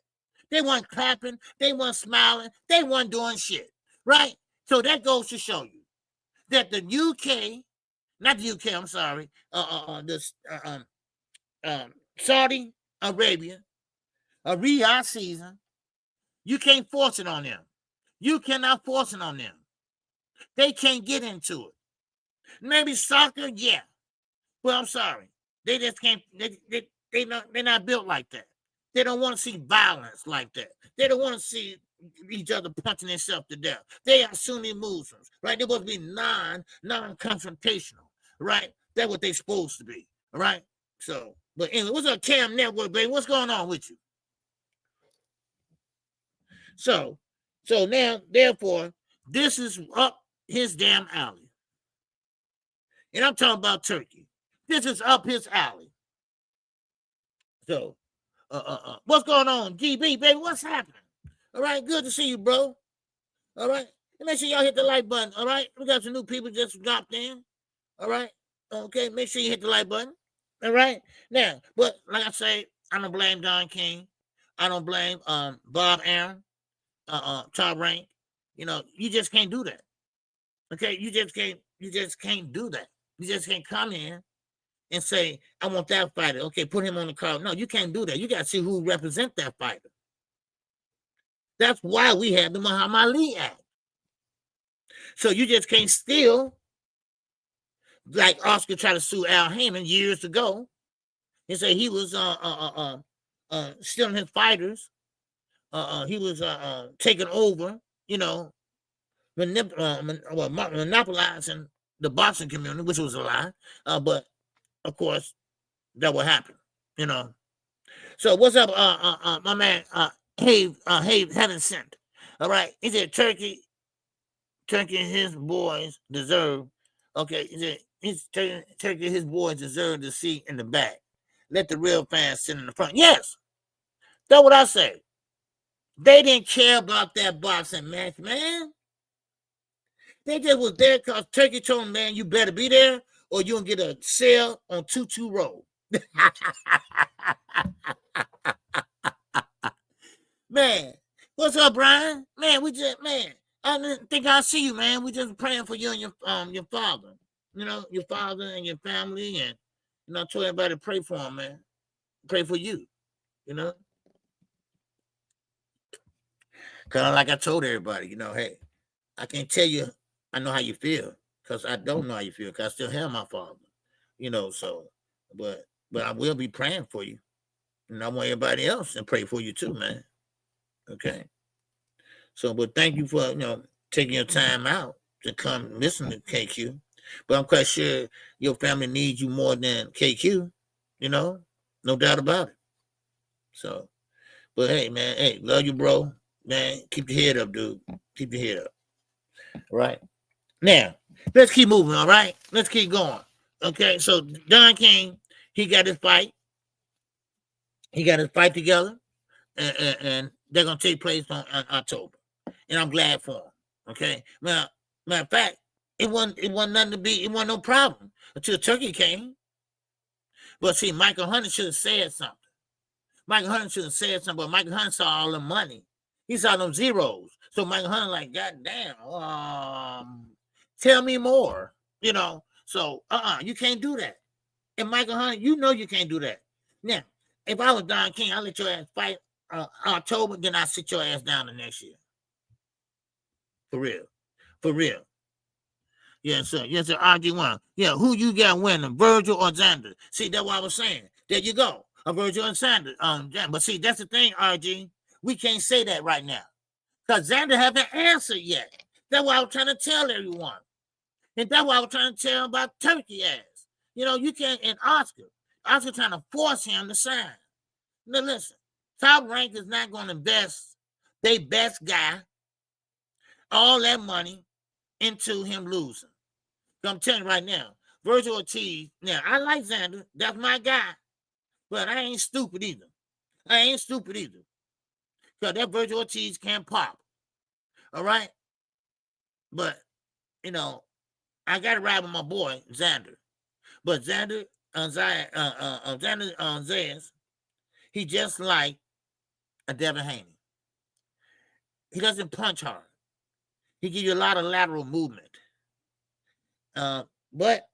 They weren't clapping. They weren't smiling. They weren't doing shit, right? So that goes to show you that the UK, not the UK, I'm sorry, Saudi Arabia, a Riyadh season, you can't force it on them. You cannot force it on them. They can't get into it. Maybe soccer, yeah. Well, I'm sorry. They just can't, they're not built like that. They don't want to see violence like that. They don't want to see each other punching themselves to death. They are Sunni Muslims, right? They're supposed to be non-confrontational, right? That's what they're supposed to be, all right? So, but anyway, what's up, Cam Network, baby? What's going on with you? So now, therefore, this is up his damn alley. And I'm talking about Turkey. This is up his alley. So, what's going on, GB, baby? What's happening? All right, good to see you, bro. All right, and make sure y'all hit the like button. All right, we got some new people just dropped in. All right, okay, make sure you hit the like button. All right, now, but like I say, I don't blame Don King. I don't blame Bob Aaron. top rank. You know, you just can't do that. Okay, you just can't do that. You just can't come in and say, I want that fighter. Okay, put him on the card. No, you can't do that. You got to see who represent that fighter. That's why we have the Muhammad Ali Act. So you just can't steal, like Oscar tried to sue Al Heyman years ago and say he was stealing his fighters. He was taking over, you know, monopolizing the boxing community, which was a lie. But of course, that will happen, you know. So what's up, my man, Henson? All right, he said Turki and his boys deserve. Okay, he said Turki and his boys deserve the seat in the back. Let the real fans sit in the front. Yes, that's what I say. They didn't care about that boxing match, man. They just was there because Turki told them, man, you better be there or you'll get a sale on 2-2 road. Man, what's up, Brian? Man, I didn't think I'll see you, man. We just praying for you and your father. You know, your father and your family, and you know, I told everybody to pray for him, man. Pray for you, you know. Kind of like I told everybody, you know, hey, I can't tell you I know how you feel because I don't know how you feel because I still have my father, you know. So, but I will be praying for you, and I want everybody else to pray for you too, man. Okay. So, but thank you for taking your time out to come listen to KQ. But I'm quite sure your family needs you more than KQ, you know, no doubt about it. So, but hey, man, hey, love you, bro. Man, keep your head up, dude. Keep your head up. All right. Now, let's keep moving, all right? Let's keep going. Okay, so Don King, he got his fight. He got his fight together, and they're going to take place on October. And I'm glad for him, okay? Now, matter of fact, it wasn't nothing to be, it wasn't no problem until Turki came. But see, Michael Hunter should have said something. Michael Hunter should have said something, but Michael Hunter saw all the money. He saw them zeros. So Michael Hunter like, God damn, tell me more, you know. So, you can't do that. And Michael Hunter, you know you can't do that. Now, if I was Don King, I'll let your ass fight October, then I'll sit your ass down the next year. For real. For real. Yes, sir. Yes, sir. RG1. Yeah, who you got winning, Virgil or Xander? See, that's what I was saying. There you go. Virgil and Xander. But see, that's the thing, RG. We can't say that right now. Because Xander haven't answered yet. That's what I was trying to tell everyone. And that's what I was trying to tell about Turki ass. You know, you can't, and Oscar trying to force him to sign. Now listen, Top Rank is not going to invest their best guy all that money into him losing. So I'm telling you right now, Virgil Ortiz, now I like Xander, that's my guy, but I ain't stupid either. Because that Virgil Ortiz can't pop. All right? But, you know, I got to ride with my boy, Xander. But Xander, Zayas, he just like a Devin Haney. He doesn't punch hard. He gives you a lot of lateral movement. But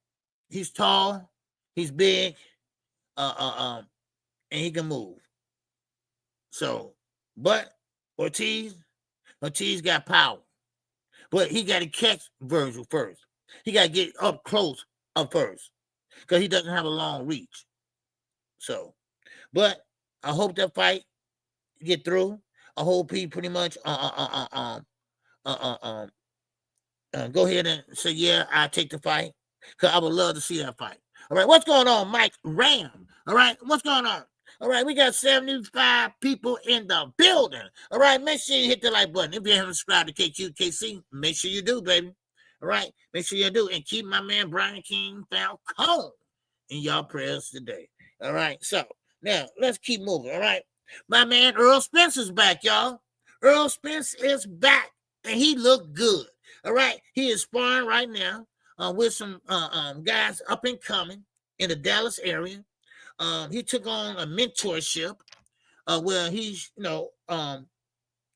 he's tall, he's big, and he can move. So, but Ortiz got power. But he got to catch Virgil first. He got to get up close up first because he doesn't have a long reach. So, but I hope that fight get through. I hope he pretty much go ahead and say, yeah, I'll take the fight because I would love to see that fight. All right, what's going on, Mike Ram? All right, what's going on? All right, we got 75 people in the building. All right, make sure you hit the like button. If you haven't subscribed to KQKC, make sure you do, baby. All right, make sure you do. And keep my man Brian King Falcone in y'all prayers today. All right, so now let's keep moving. All right, my man Earl Spence is back, y'all. Earl Spence is back, and he looked good. All right, he is sparring right now with some guys up and coming in the Dallas area. He took on a mentorship where he's,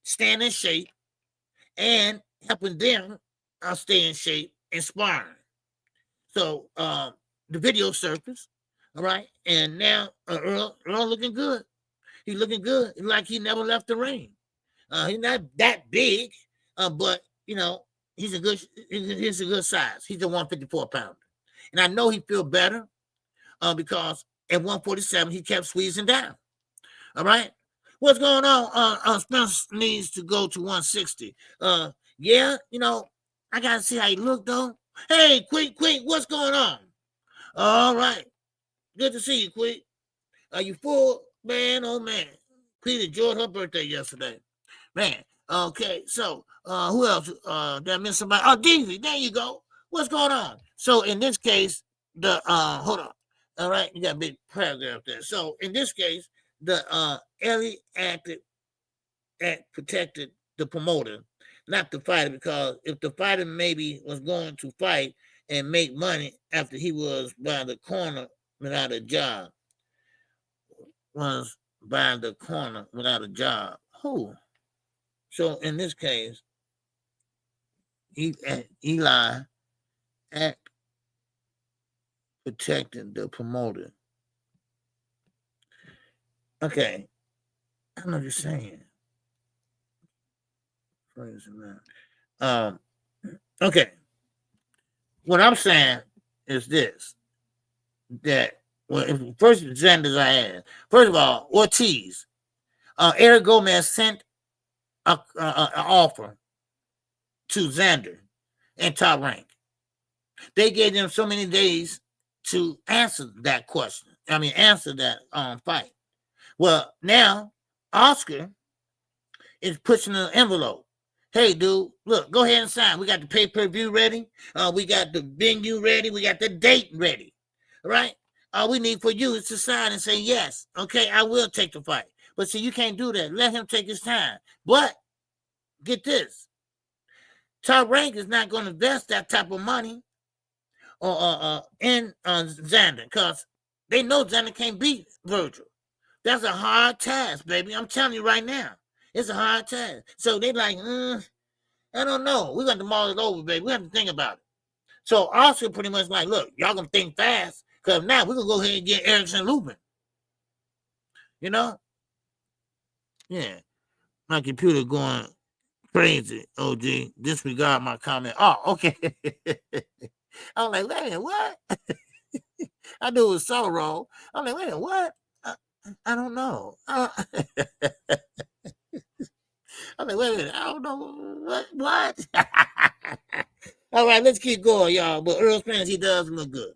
staying in shape and helping them stay in shape and sparring. So the video surfaced, all right, and now Earl looking good. He's looking good, like he never left the ring. He's not that big, but you know he's a good size. He's a 154 pounder, and I know he feel better because at 147 he kept squeezing down. All right, what's going on? Spence needs to go to 160. Yeah, you know I gotta see how he look though. Hey, Quick, what's going on? All right, good to see you, Quick. Are you full, man? Oh man, Quick enjoyed her birthday yesterday. Man, okay, so who else? Did I miss somebody? Oh, Deezy, there you go. What's going on? So in this case, the hold on. All right, you got a big paragraph there. So in this case, the Ellie protected the promoter, not the fighter, because if the fighter maybe was going to fight and make money after he was by the corner without a job, Who? So in this case, Eli protected the promoter. Okay, I know what you're saying. Okay, what I'm saying is this: that first agendas I had. First of all, Ortiz, Eric Gomez sent an offer to Xander and Top Rank. They gave them so many days to answer that question. Answer that fight. Well, now Oscar is pushing the envelope. Hey, dude, look, go ahead and sign. We got the pay-per-view ready. We got the venue ready. We got the date ready. All right? All we need for you is to sign and say, yes, okay, I will take the fight. But see, you can't do that. Let him take his time. But get this. Top Rank is not going to invest that type of money in Xander because they know Xander can't beat Virgil. That's a hard task, baby. I'm telling you right now. It's a hard task. So they like, I don't know. We're going to mull it over, baby. We have to think about it. So Oscar pretty much like, look, y'all going to think fast because now we're going to go ahead and get Erickson Lubin. You know? Yeah. My computer going crazy, OG. Disregard my comment. Oh, okay. I was like, wait a minute, what? I knew it was so wrong. I'm like, wait a minute, what? I don't know. I'm like, wait a minute, I don't know what? All right, let's keep going, y'all. But Earl Spence, he does look good.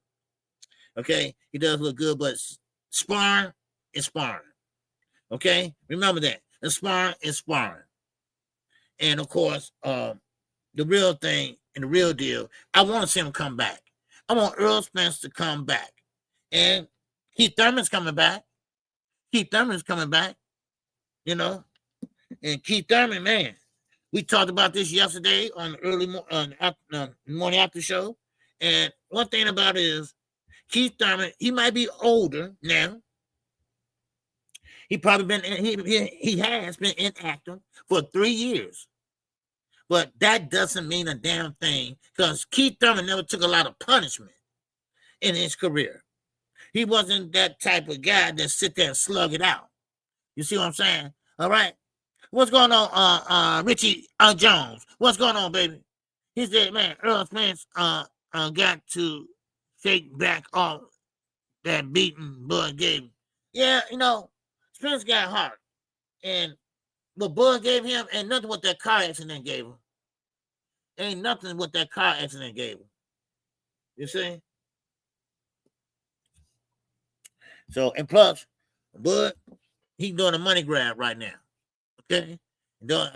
Okay? He does look good, but sparring is sparring. Okay? Remember that. And sparring is sparring. And of course, the real thing and the real deal, I want to see him come back. I want Earl Spence to come back. And Keith Thurman's coming back. You know? And Keith Thurman, man, we talked about this yesterday on the morning after show. And one thing about it is Keith Thurman, he might be older now. He probably he has been inactive for 3 years. But that doesn't mean a damn thing because Keith Thurman never took a lot of punishment in his career. He wasn't that type of guy that sit there and slug it out. You see what I'm saying? All right. What's going on, Richie Jones? What's going on, baby? He said, man, Earl Spence got to take back all that beating Bud gave him. Yeah, you know, Spence got heart. And what Bud gave him ain't nothing what that car accident gave him. Ain't nothing what that car accident gave him. You see? So, and plus, Bud, he's doing a money grab right now. Okay?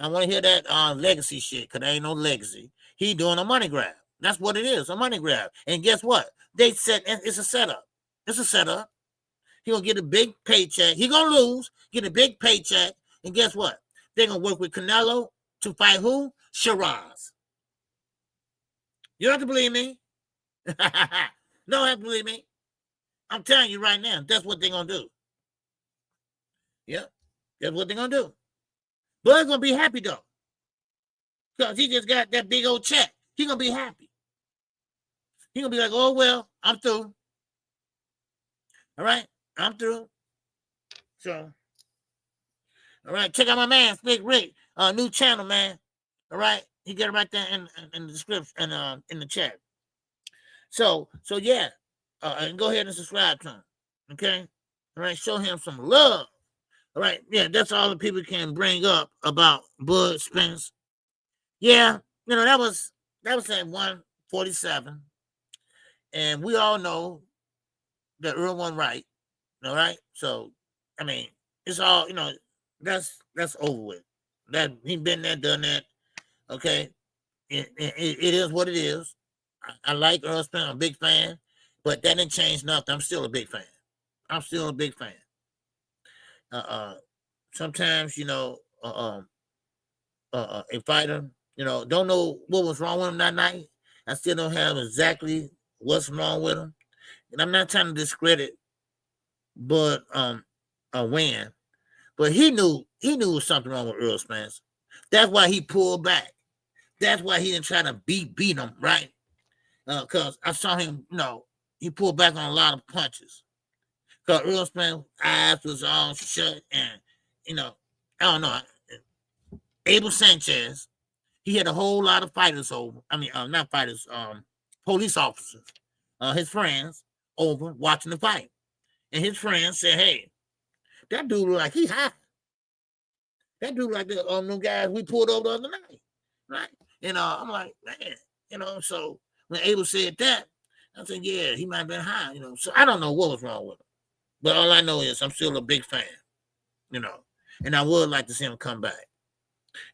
I want to hear that legacy shit, because there ain't no legacy. He doing a money grab. That's what it is, a money grab. And guess what? They said it's a setup. It's a setup. He gonna get a big paycheck. He gonna lose, get a big paycheck, and guess what? They're gonna work with Canelo to fight who? Shiraz. You don't have to believe me. No, have to believe me. I'm telling you right now, that's what they're gonna do. Yep, that's what they're gonna do. Bud's gonna be happy though. Because he just got that big old check. He gonna be happy. He gonna be like, oh well, I'm through. All right, I'm through. So, all right, check out my man, Big Rick, new channel, man. All right, he got it right there in the description and in the chat. So yeah, and go ahead and subscribe to him. Okay, all right, show him some love. All right, yeah, that's all the people can bring up about Bud Spence. Yeah, you know, that was at 147. And we all know that Earl won right. All right. So, I mean, it's all, you know, that's over with. That he been there, done that. Okay. It is what it is. I like Earl Spence, I'm a big fan, but that didn't change nothing. I'm still a big fan. I'm still a big fan. Sometimes, you know, a fighter, you know, don't know what was wrong with him that night. I still don't have exactly what's wrong with him. And I'm not trying to discredit Bud win. But he knew there was something wrong with Earl Spence. That's why he pulled back. That's why he didn't try to beat him, right? Because I saw him, you know, he pulled back on a lot of punches. Because Earl Spence's eyes was all shut and, you know, I don't know. Abel Sanchez, he had a whole lot of fighters over. I mean, not fighters, police officers, his friends over watching the fight. And his friends said, hey, that dude look like he high. That dude like the guys we pulled over the other night, right? And I'm like, man, you know, so when Abel said that, I said, yeah, he might have been high, you know. So I don't know what was wrong with him. But all I know is I'm still a big fan, you know, and I would like to see him come back.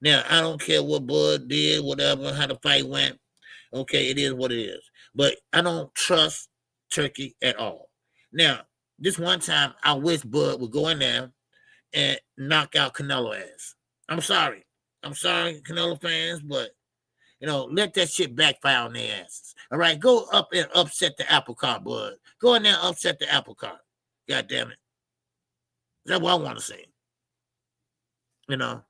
Now, I don't care what Bud did, whatever, how the fight went. Okay, it is what it is. But I don't trust Turki at all. Now, this one time, I wish Bud would go in there and knock out Canelo ass. I'm sorry, Canelo fans, but, you know, let that shit backfire on their asses. All right, go up and upset the apple cart, Bud. Go in there and upset the apple cart. God damn it. That's what I want to say. You know.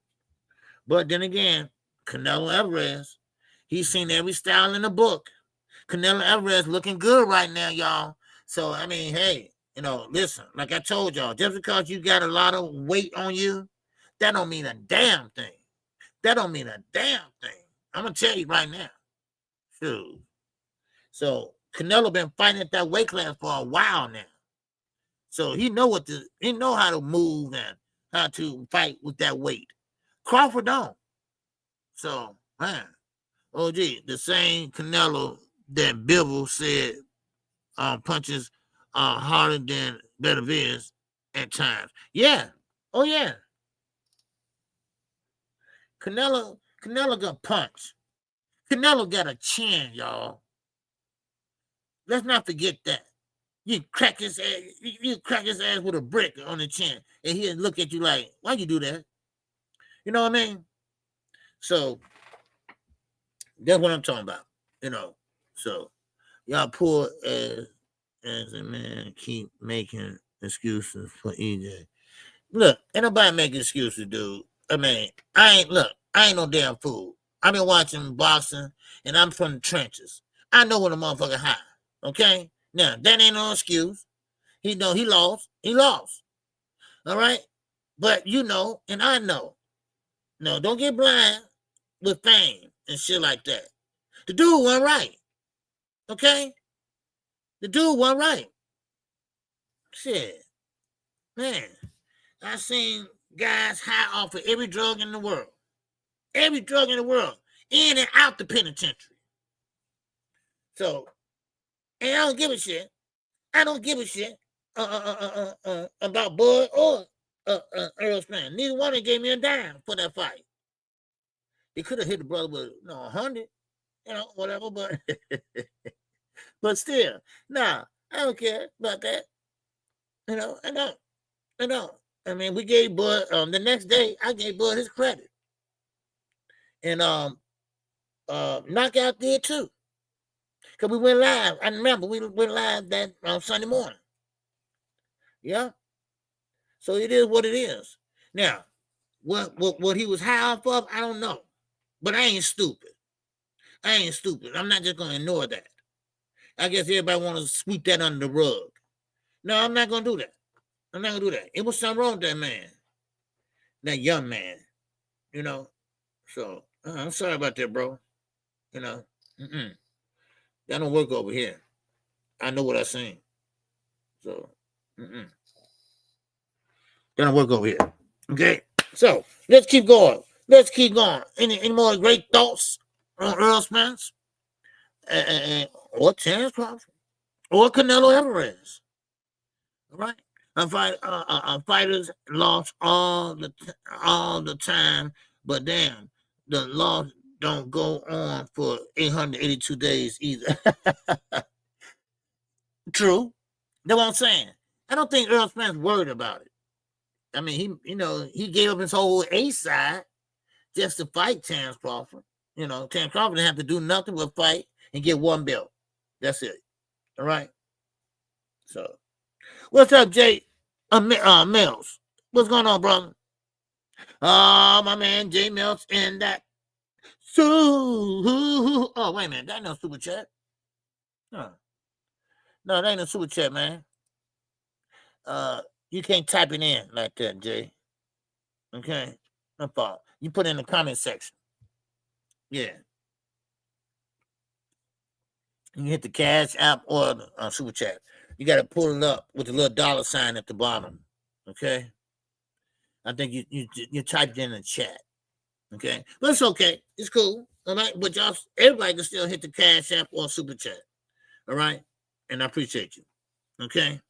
But then again, Canelo Alvarez, he's seen every style in the book. Canelo Alvarez looking good right now, y'all. So, I mean, hey, you know, listen, like I told y'all, just because you got a lot of weight on you, that don't mean a damn thing. That don't mean a damn thing. I'm going to tell you right now. Shoot. So, Canelo been fighting at that weight class for a while now. So, he know how to move and how to fight with that weight. Crawford don't. So, man, OG, the same Canelo that Bivol said punches harder than Benavidez at times. Yeah. Oh, yeah. Canelo got punch. Canelo got a chin, y'all. Let's not forget that. You crack his ass with a brick on the chin, and he'll look at you like, why you do that? You know what I mean? So that's what I'm talking about. You know. So y'all poor as a man keep making excuses for EJ. Look, ain't nobody making excuses, dude. I mean, I ain't no damn fool. I've been watching boxing and I'm from the trenches. I know when a motherfucker high. Okay? Now, that ain't no excuse. He lost. He lost. All right? But you know, and I know. No, don't get blind with fame and shit like that. The dude wasn't right. Okay? The dude wasn't right. Shit. Man, I seen guys high off of every drug in the world. Every drug in the world. In and out the penitentiary. So, and I don't give a shit. I don't give a shit about Bud or Earl Spence. Neither one of them gave me a dime for that fight. They could have hit the brother with 100, whatever, but but still, nah, I don't care about that. I don't. I mean, we gave Bud the next day. I gave Bud his credit, and Knockout did too, because we went live. I remember we went live that Sunday morning. Yeah. So it is what it is. Now, what he was high off of, I don't know. But I ain't stupid. I'm not just gonna ignore that. I guess everybody want to sweep that under the rug. No, I'm not gonna do that. It was something wrong with that man, that young man. So I'm sorry about that, bro. That don't work over here. I know what I'm saying. So that don't work over here. Okay, so let's keep going. Any more great thoughts on Earl Spence or Terrence Crawford or Canelo Alvarez? All right, fighters lost all the time, but damn, the loss don't go on for 882 days either. True, that's what I'm saying. I don't think Earl Spence worried about it. I mean, he gave up his whole A side just to fight Terrence Crawford. Terrence Crawford didn't have to do nothing but fight and get one belt. That's it. All right. So, what's up, Jay? Mills. What's going on, brother? My man, Jay Mills and that. Oh, wait a minute. That ain't no super chat. No, that ain't no super chat, man. You can't type it in like that, Jay. Okay? No fault. You put it in the comment section. Yeah. You hit the Cash App or the super chat. You got to pull it up with the little dollar sign at the bottom. Okay? I think you typed in the chat. Okay? But it's okay. It's cool. All right? But everybody can still hit the Cash App or super chat. All right? And I appreciate you. Okay?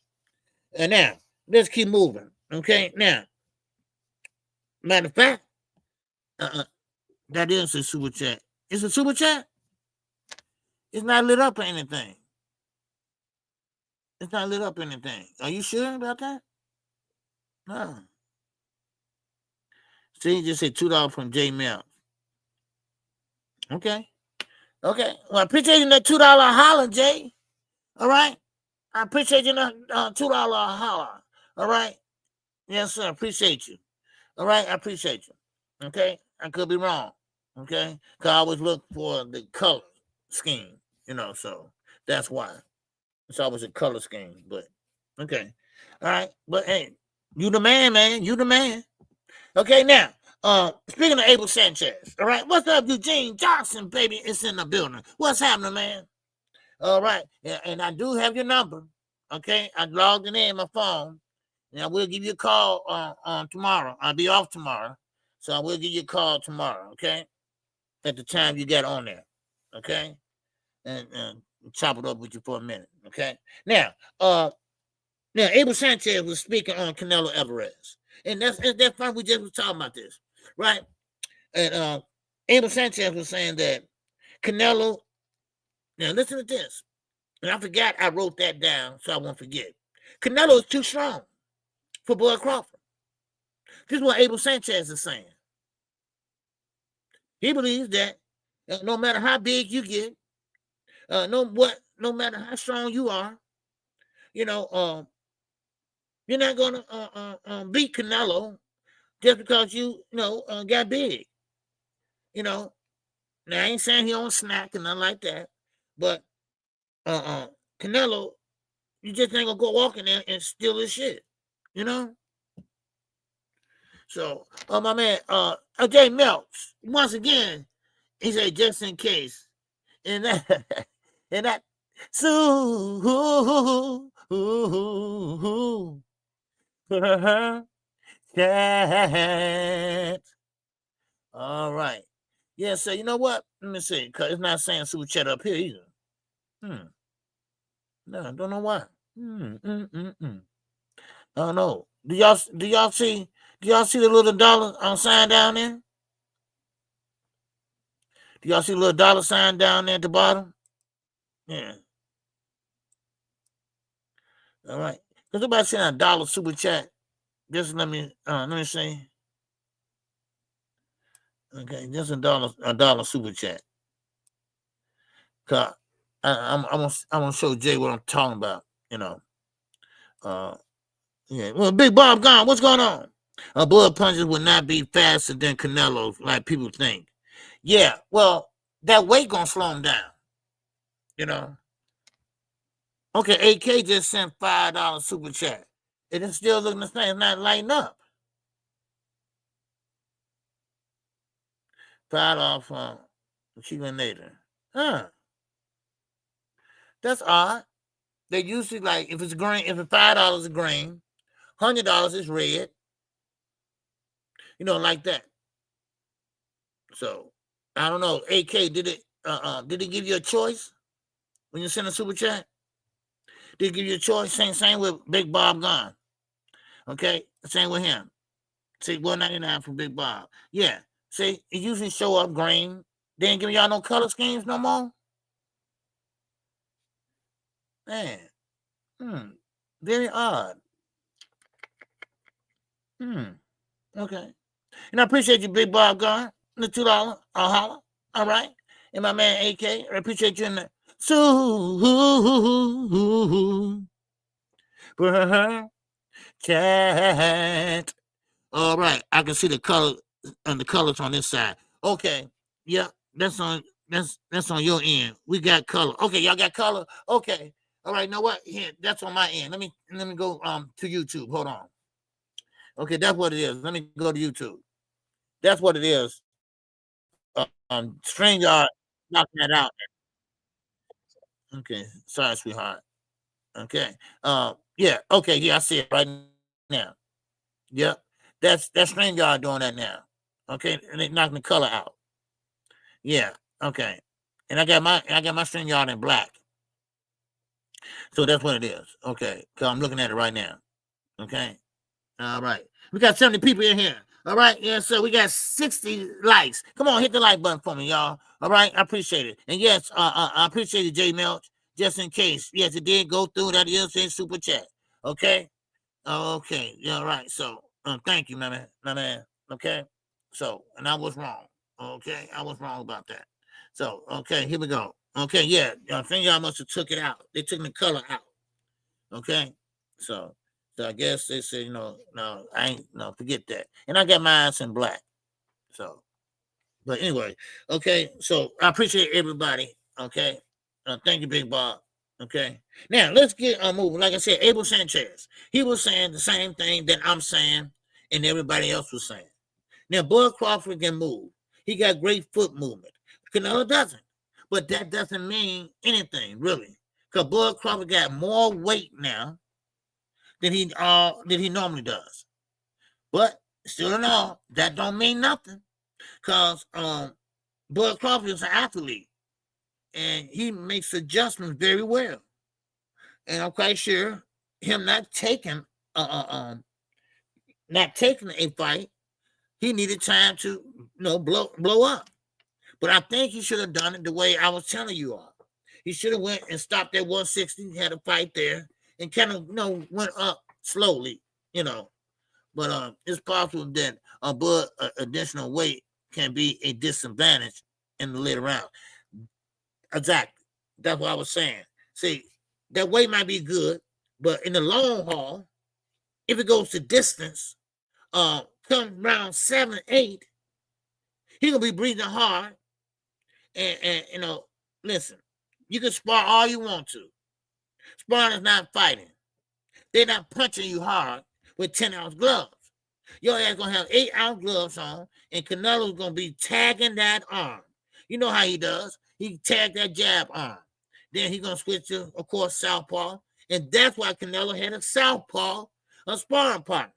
And now, let's keep moving. Okay? Now, matter of fact, that is a super chat. It's a super chat? It's not lit up or anything. Are you sure about that? No. See, you just said $2 from J Mills. Okay. Well, I appreciate you that $2 holler, Jay. All right. I appreciate you that $2 holler. All right. Yes, sir. Appreciate you. All right. I appreciate you. Okay. I could be wrong. Okay. Because I always look for the color scheme, so that's why. It's always a color scheme, but okay. All right. But hey, you the man, man. You the man. Okay, now, speaking of Abel Sanchez, all right, what's up, Eugene Johnson, baby? It's in the building. What's happening, man? All right, yeah, and I do have your number, okay? I logged it in my phone, and I will give you a call on tomorrow. I'll be off tomorrow, so I will give you a call tomorrow, okay? At the time you got on there, okay? And chop it up with you for a minute, okay? Now, Abel Sanchez was speaking on Canelo Alvarez. And that's fine. We just was talking about this, right? And Abel Sanchez was saying that Canelo. Now listen to this. And I forgot I wrote that down, so I won't forget. Canelo is too strong for Bud Crawford. This is what Abel Sanchez is saying. He believes that no matter how big you get, no matter how strong you are, you're not gonna beat Canelo just because you got big. Now I ain't saying he don't snack and nothing like that, but Canelo, you just ain't gonna go walking there and steal his shit, So, my man, Jay Mills, once again, he said just in case, and that, so. Chat. All right. Yeah, so you know what? Let me see, because it's not saying super chat up here either. No, I don't know why. I don't know. Do y'all see the little dollar sign down there? Do y'all see the little dollar sign down there at the bottom? Yeah. All right. Because somebody sent a $1 super chat. Just let me see. Okay, just a dollar super chat. Cause I'm gonna show Jay what I'm talking about. Yeah. Well, Big Bob gone. What's going on? Bud punches would not be faster than Canelo's, like people think. Yeah, well, that weight gonna slow him down. You know. Okay, AK just sent $5 super chat. It is still looking the same. It's not lighting up. $5 from Chilinator. Huh. That's odd. They usually like if it's green, if it's $5 a green, $100 is red. You know, like that. So I don't know. AK, did it give you a choice when you send a super chat? Did it give you a choice? Same with Big Bob Gone. Okay, same with him. See, $1.99 for Big Bob. Yeah. See, it usually show up green. They ain't giving y'all no color schemes no more. Man. Very odd. Okay. And I appreciate you, Big Bob Gone. The $2. I'll holler. All right. And my man AK. I appreciate you in the chat. All right. I can see the color and the colors on this side. Okay. Yeah, that's on your end. We got color. Okay, y'all got color. Okay. All right. Know what? Here, that's on my end. Let me go to YouTube. Hold on. Okay, that's what it is. Let me go to YouTube. That's what it is. StreamYard knocking that out. Okay, sorry, sweetheart. Okay, yeah, okay, yeah, I see it right now. Yep, that's StreamYard doing that now. Okay, and they knocking the color out. Yeah, okay, and I got my StreamYard in black. So that's what it is. Okay, so I'm looking at it right now. Okay, all right, we got 70 people in here. All right, yeah, so we got 60 likes. Come on, hit the like button for me, y'all. All right, I appreciate it. And yes, I appreciate it, J Melch, just in case. Yes, it did go through that in super chat. Okay, okay, yeah, all right. So, thank you, my man. Okay, so, and I was wrong. Okay, I was wrong about that. So, okay, here we go. Okay, yeah, I think y'all must have took it out. They took the color out. Okay, so I guess they said, no, I ain't, no, forget that. And I got my eyes in black. So, but anyway, okay. So I appreciate everybody. Okay. Thank you, Big Bob. Okay. Now let's get moving. Like I said, Abel Sanchez, he was saying the same thing that I'm saying and everybody else was saying. Now, Bud Crawford can move. He got great foot movement. Canelo doesn't. But that doesn't mean anything, really. Because Bud Crawford got more weight now than he normally does. But still in all, that don't mean nothing. Because Bud Crawford is an athlete. And he makes adjustments very well. And I'm quite sure him not taking a fight, he needed time to blow up. But I think he should have done it the way I was telling you all. He should have went and stopped at 160, had a fight there, and kind of went up slowly, But it's possible that Bud additional weight can be a disadvantage in the later round. Exactly. That's what I was saying. See, that weight might be good, but in the long haul, if it goes to distance, come round 7, 8, he gonna be breathing hard. And listen, you can spar all you want to. Sparring is not fighting. They're not punching you hard with 10-ounce gloves. Your ass gonna have 8-ounce gloves on, and Canelo's gonna be tagging that arm. You know how he does. He tagged that jab arm. Then he gonna switch to, of course, southpaw. And that's why Canelo had a southpaw sparring partner.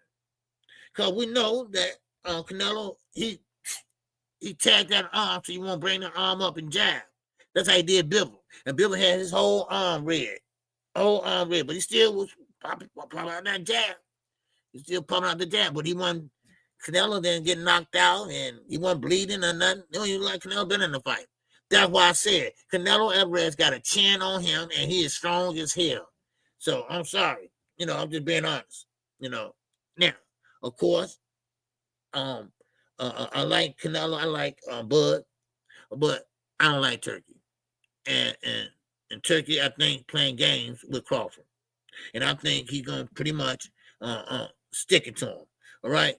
Because we know that Canelo, he tagged that arm so you won't bring the arm up and jab. That's how he did Bivol. And Bivol had his whole arm red. But he still was popping out that jab. He still pumping out the jab. But he wasn't, Canelo didn't get knocked out and he wasn't bleeding or nothing. He don't even like Canelo been in the fight. That's why I said Canelo Alvarez got a chin on him and he is strong as hell. So I'm sorry. I'm just being honest. Now, of course, I like Canelo, I like Bud, but I don't like Turki. And Turki, I think, playing games with Crawford. And I think he's gonna pretty much stick it to him. All right.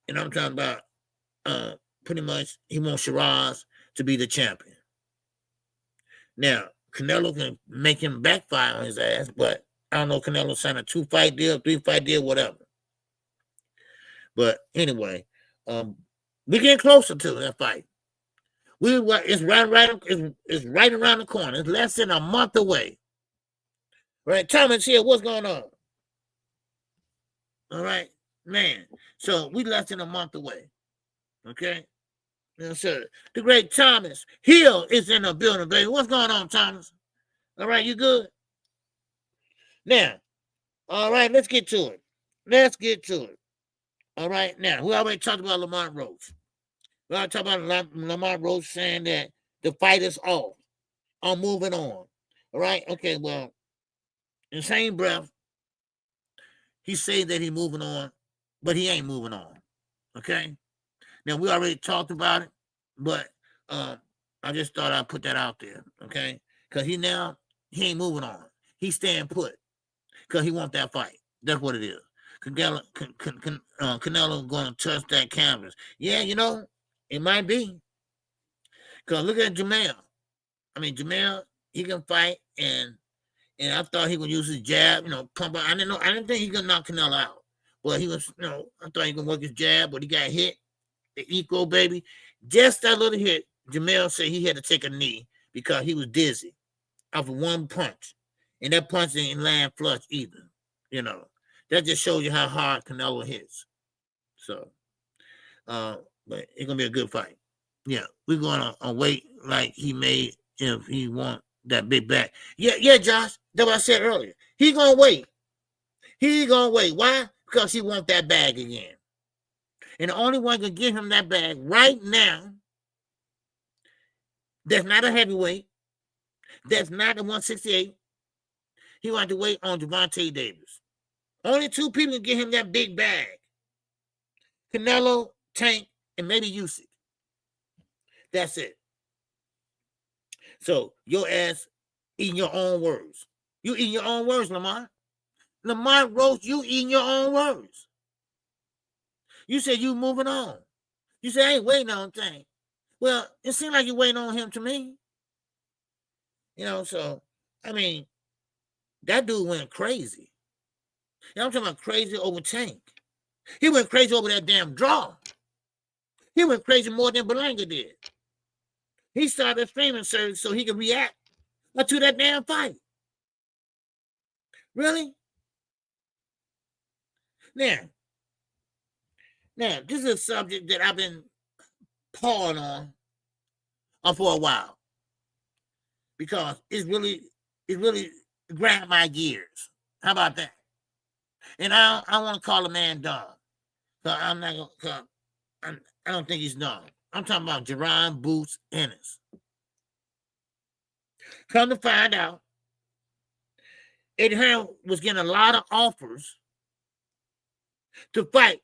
And I'm talking about pretty much he wants Shiraz to be the champion. Now, Canelo can make him backfire on his ass, but I don't know, Canelo signed a 2-fight deal, 3-fight deal, whatever. But anyway, we're getting closer to that fight. It's right around the corner. It's less than a month away. Right, Thomas here, what's going on? All right, man. So we less than a month away. Okay. Yes, sir. The great Thomas Hill is in the building, baby. What's going on, Thomas? All right, you good? Now, all right, let's get to it. Let's get to it. All right, now, we already talked about Lamont Roach. We already talked about Lamont Roach saying that the fight is off. I'm moving on. All right, okay, well, in the same breath, he said that he's moving on, but he ain't moving on. Okay? Now, we already talked about it, but I just thought I'd put that out there, okay? Because he ain't moving on. He's staying put because he wants that fight. That's what it is. Canelo going to touch that canvas. Yeah, you know, it might be. Because look at Jamel. I mean, Jamel, he can fight, and I thought he would use his jab, you know, pump out. I didn't think he could knock Canelo out. Well, he was, you know, I thought he could work his jab, but he got hit. The eco, baby. Just that little hit, Jamel said he had to take a knee because he was dizzy off of one punch. And that punch didn't land flush either. You know, that just shows you how hard Canelo hits. So, but it's going to be a good fight. Yeah, we're going to wait like he made if he want that big back. Yeah, Josh, that's what I said earlier. He going to wait. He going to wait. Why? Because he want that bag again. And the only one can give him that bag right now, that's not a heavyweight, that's not a 168. He wanted to wait on Gervonta Davis. Only two people can get him that big bag. Canelo, Tank, and maybe Usyk. That's it. So your ass eating your own words. You eating your own words, Lamont. Lamont Roach, you eating your own words. You said you moving on. You said I ain't waiting on Tank. Well, it seemed like you're waiting on him to me. You know, so, I mean, that dude went crazy. You know, I'm talking about crazy over Tank. He went crazy over that damn draw. He went crazy more than Berlanga did. He started a streaming service so he could react to that damn fight. Really? Now, this is a subject that I've been pawing on for a while because it really grabbed my gears. How about that? And I want to call a man dumb. I'm not gonna. I don't think he's dumb. I'm talking about Jerron Boots Ennis. Come to find out, Eddie Hearn was getting a lot of offers to fight.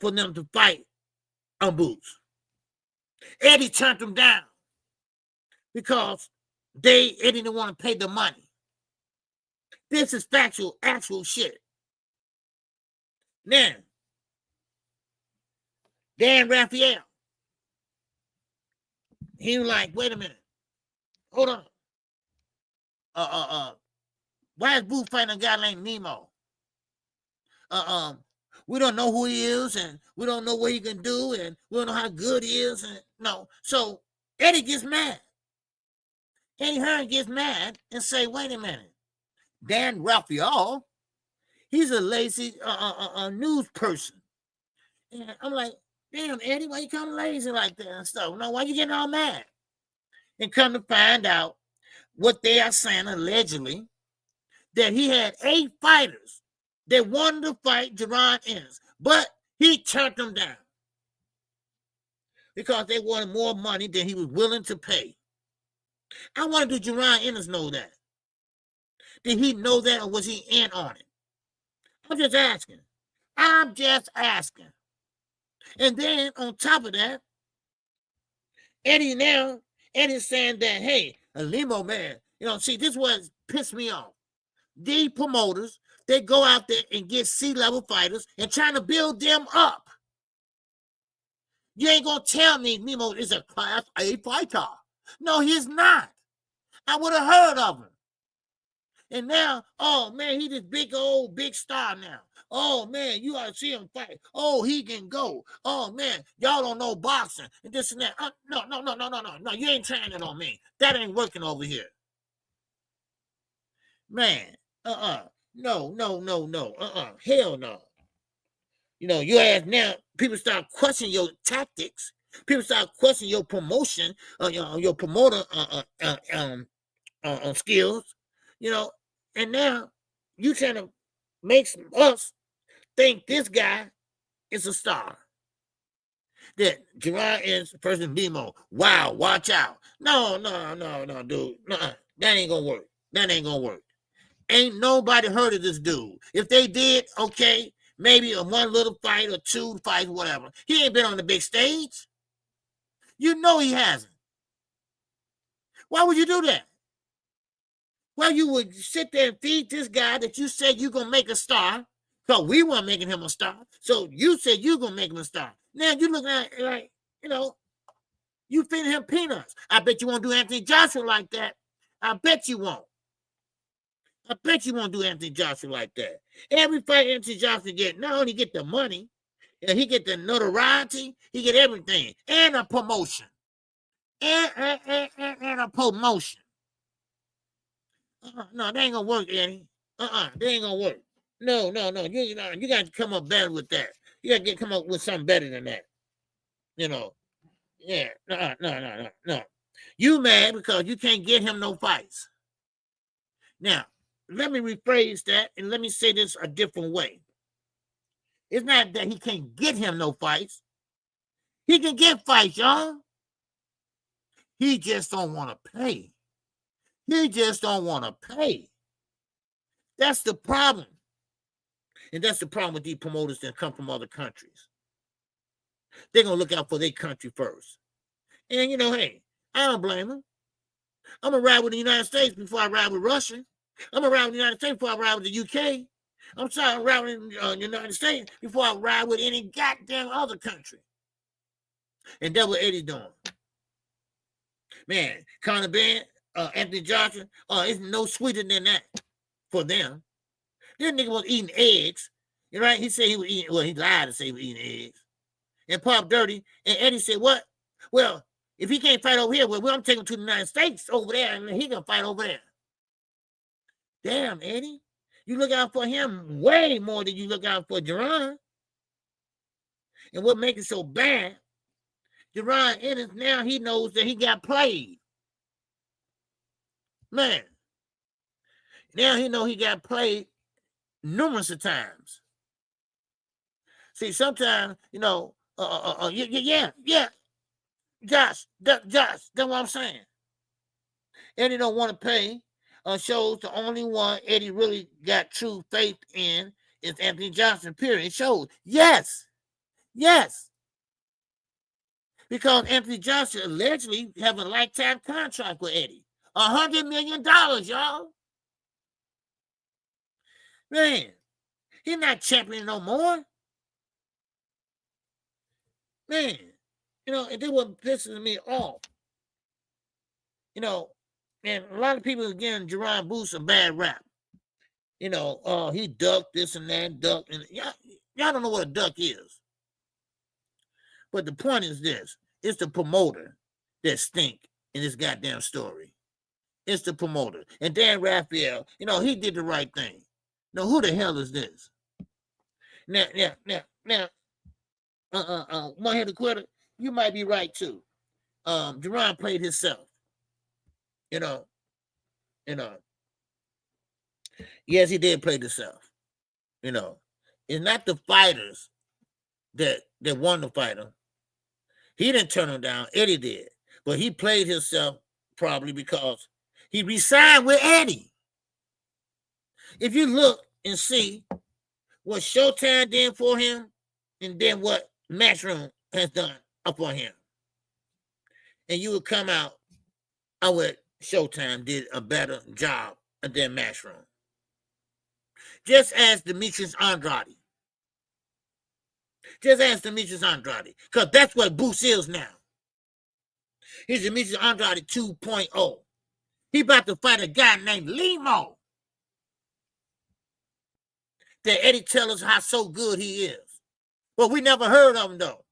For them to fight on Boots. Eddie turned them down because Eddie didn't want to pay the money. This is actual shit. Now, Dan Raphael, he was like, wait a minute, hold on. Why is Boots fighting a guy named Nemo? We don't know who he is, and we don't know what he can do, and we don't know how good he is. And no, so Eddie gets mad. Eddie Hearn gets mad and say, "Wait a minute, Dan Raphael, he's a lazy news person." And I'm like, "Damn, Eddie, why you kind of lazy like that and stuff? No, why you getting all mad?" And come to find out, what they are saying allegedly, that he had 8 fighters. They wanted to fight Jerron Ennis, but he turned them down because they wanted more money than he was willing to pay. I wanted to Jerron Ennis know that. Did he know that, or was he in on it? I'm just asking. And then on top of that, Eddie's saying that, hey, a limo man, you know, see, this was pissed me off. These promoters, they go out there and get C-level fighters and trying to build them up. You ain't gonna tell me Mimo is a Class A fighter. No, he's not. I would have heard of him. And now, oh man, he this big star now. Oh man, you ought to see him fight. Oh, he can go. Oh man, y'all don't know boxing and this and that. No. You ain't trying it on me. That ain't working over here, man. No. Hell no. You know, you ask now. People start questioning your tactics. People start questioning your promotion, your promoter skills. You know, and now you trying to make us think this guy is a star. That Gerard is person Mimo. Wow, watch out. No, dude. That ain't gonna work. That ain't gonna work. Ain't nobody heard of this dude. If they did, okay, maybe a one little fight or two fights, whatever. He ain't been on the big stage. You know he hasn't. Why would you do that? Well, you would sit there and feed this guy that you said you're going to make a star. So we weren't making him a star. So you said you're going to make him a star. Now you looking at it like, you know, you feeding him peanuts. I bet you won't do Anthony Joshua like that. I bet you won't. I bet you won't do Anthony Joshua like that. Every fight Anthony Joshua get, not only get the money, he get the notoriety, he get everything. And a promotion. And a promotion. No, that ain't gonna work, Eddie. That ain't gonna work. No. You got to come up better with that. You got to come up with something better than that. You know. Yeah. No. You mad because you can't get him no fights. Now, let me rephrase that and let me say this a different way. It's not that he can't get him no fights. He can get fights, y'all. He just don't want to pay. He just don't want to pay. That's the problem. And that's the problem with these promoters that come from other countries. They're going to look out for their country first. And, you know, hey, I don't blame them. I'm going to ride with the United States before I ride with Russia. I'm going to ride with the United States before I ride with the UK. I'm sorry, I'm riding with the United States before I ride with any goddamn other country. And that's what Eddie's doing. Man, Conor Ben, Anthony Johnson, it's no sweeter than that for them. This nigga was eating eggs. You know, right? He said he was eating, well, he lied to say he was eating eggs. And Pop Dirty. And Eddie said, what? Well, if he can't fight over here, well, I'm taking him to the United States over there, and he can fight over there. Damn, Eddie. You look out for him way more than you look out for Jerron. And what makes it so bad, Jerron Ennis, now he knows that he got played. Man. Now he know he got played numerous of times. See, sometimes, you know, yeah. Josh, that's what I'm saying. Eddie don't want to pay. Shows the only one Eddie really got true faith in is Anthony Johnson, period. It shows. Yes. Because Anthony Johnson allegedly have a lifetime contract with Eddie. $100 million, y'all. Man, he's not champion no more. Man, you know, and this what pisses me off. You know, and a lot of people are giving Jerron Booth a bad rap. You know, he ducked this and that, ducked. And y'all don't know what a duck is. But the point is this. It's the promoter that stink in this goddamn story. It's the promoter. And Dan Raphael, you know, he did the right thing. Now, who the hell is this? Now, one-headed quitter, you might be right, too. Jerron played himself. You know. Yes, he did play himself. You know. It's not the fighters that won the fighter. He didn't turn him down. Eddie did. But he played himself probably because he resigned with Eddie. If you look and see what Showtime did for him and then what Matchroom has done up on him, and you would come out, Showtime did a better job than Matchroom. Just as Demetrius Andrade. Just ask Demetrius Andrade, because that's what Boots is now. He's Demetrius Andrade 2.0. He about to fight a guy named Limo. That Eddie tell us how so good he is. Well, we never heard of him, though.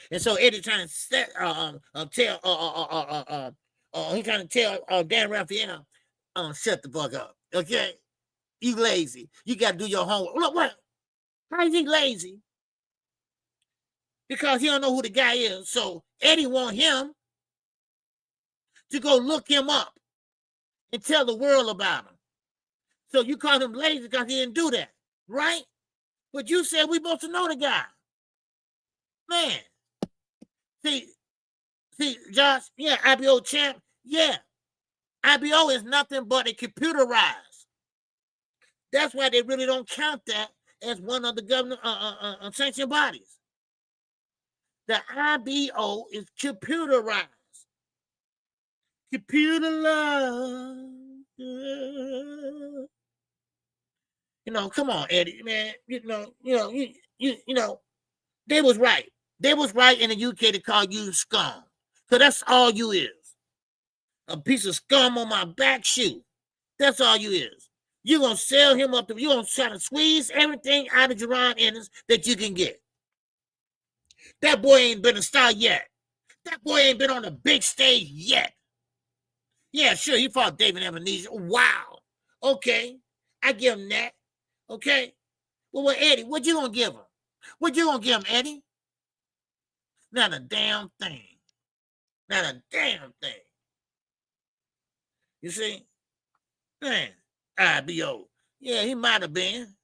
And so Eddie trying to tell Dan Raphael, shut the fuck up, okay? You lazy. You got to do your homework. Look, what? How is he lazy? Because he don't know who the guy is. So Eddie want him to go look him up and tell the world about him. So you call him lazy because he didn't do that, right? But you said we supposed to know the guy. Man. See, Josh, yeah, IBO champ, yeah. IBO is nothing but a computerized. That's why they really don't count that as one of the government sanctioned bodies. The IBO is computerized. Computerized. You know, come on, Eddie, man. You know, they was right. They was right in the UK to call you scum. So that's all you is. A piece of scum on my back shoe. That's all you is. You're going to sell him up. You're going to try to squeeze everything out of Jerron Ennis that you can get. That boy ain't been a star yet. That boy ain't been on the big stage yet. Yeah, sure, he fought David Amnesia. Wow. Okay. I give him that. Okay. Well, Eddie, what you going to give him? What you going to give him, Eddie? Not a damn thing. Not a damn thing. You see? Man, IBO. Yeah, he might have been.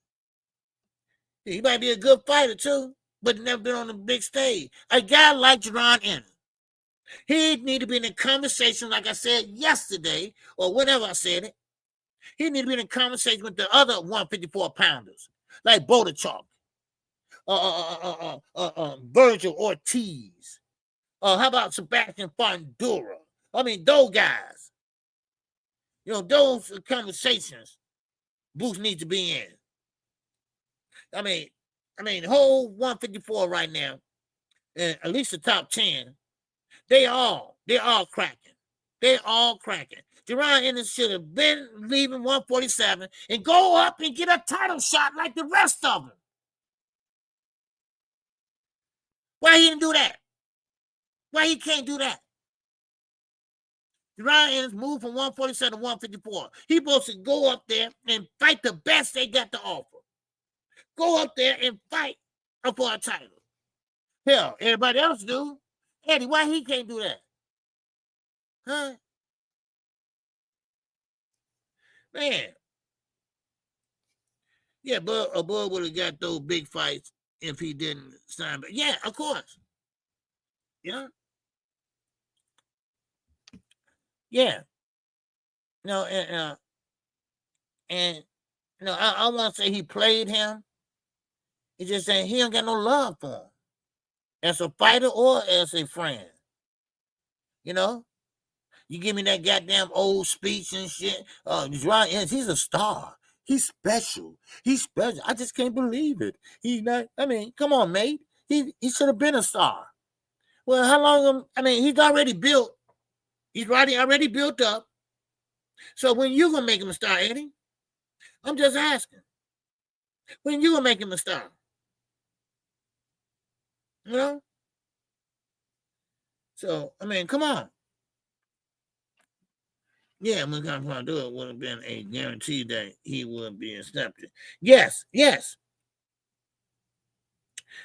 He might be a good fighter, too, but never been on the big stage. A guy like Jerron Ennis, he need to be in a conversation, like I said yesterday, or whenever I said it. He need to be in a conversation with the other 154-pounders, like Bodachuk, Virgil Ortiz. How about Sebastian Fondura? I mean, those guys. You know, those conversations Boots needs to be in. I mean, whole 154 right now, and at least the top 10, they all cracking. They all cracking. Jerron Ennis should have been leaving 147 and go up and get a title shot like the rest of them. Why he didn't do that? Why he can't do that? Jerron Ennis moved from 147 to 154. He supposed to go up there and fight the best they got to offer. Go up there and fight for a title. Hell, everybody else do. Eddie, why he can't do that? Huh? Man. Yeah, Bud would have got those big fights if he didn't sign. But yeah, of course. Yeah. Yeah. No, and you know, I want to say he played him. He just saying he don't got no love for him as a fighter or as a friend. You know, you give me that goddamn old speech and shit. Jerron Ennis, he's a star. He's special. He's special. I just can't believe it. He's not. I mean, come on, mate. He should have been a star. Well, how long? I mean, he's already built. He's already built up. So when you gonna make him a star, Eddie? I'm just asking. When you gonna make him a star? You know? So, I mean, come on. Yeah, when Crawford would have been a guarantee that he would be accepted. Yes.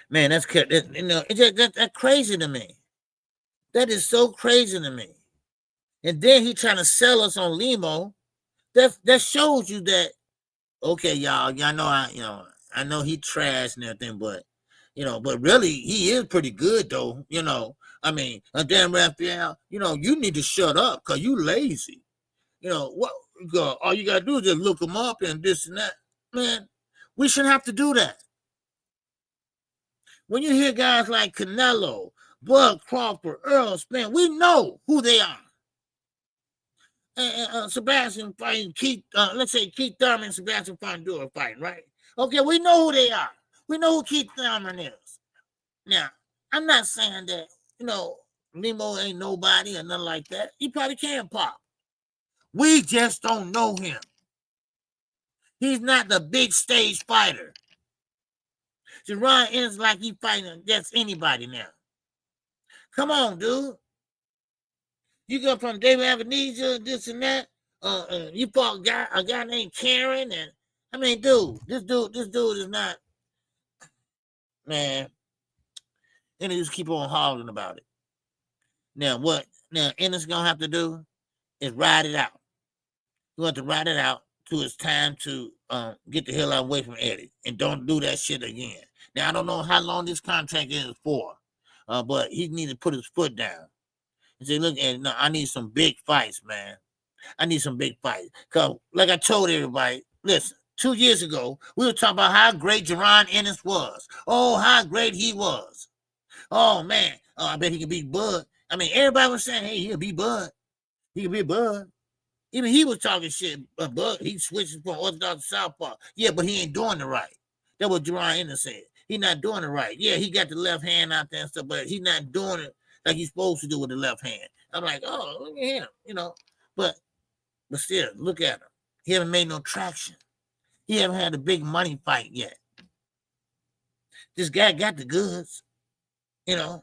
Man, that's crazy to me. That is so crazy to me. And then he trying to sell us on Limo. That shows you that, okay, y'all know I know he trash and everything, but but really he is pretty good though. I mean, Dan Raphael, you need to shut up because you lazy. What all you gotta do is just look him up and this and that. Man, we shouldn't have to do that. When you hear guys like Canelo, Bud Crawford, Earl Spence, we know who they are. Sebastian fighting Keith, let's say Keith Thurman and Sebastian Fondura fighting, right? Okay, we know who they are. We know who Keith Thurman is. Now, I'm not saying that, Nemo ain't nobody or nothing like that. He probably can pop. We just don't know him. He's not the big stage fighter. Jerron Ennis like he fighting against anybody now. Come on, dude. You go from David Avenija, this and that. You fought a guy named Karen, and I mean, dude, this dude is not, man. And he just keep on hollering about it. Now, what Ennis gonna have to do is ride it out. You have to ride it out till it's time to get the hell away from Eddie and don't do that shit again. Now, I don't know how long this contract is for, but he needs to put his foot down and say, look, no, I need some big fights, man. I need some big fights. Because, like I told everybody, listen, 2 years ago, we were talking about how great Jerron Ennis was. Oh, how great he was. Oh, man. Oh, I bet he can beat Bud. I mean, everybody was saying, hey, he'll beat Bud. He can beat Bud. Even he was talking shit, but he switches from orthodox to southpaw. Yeah, but he ain't doing it right. That's what Jerron Ennis said. He's not doing it right. Yeah, he got the left hand out there and stuff, but he's not doing it like he's supposed to do with the left hand. I'm like, oh, look at him, But still, look at him. He haven't made no traction. He haven't had a big money fight yet. This guy got the goods, Now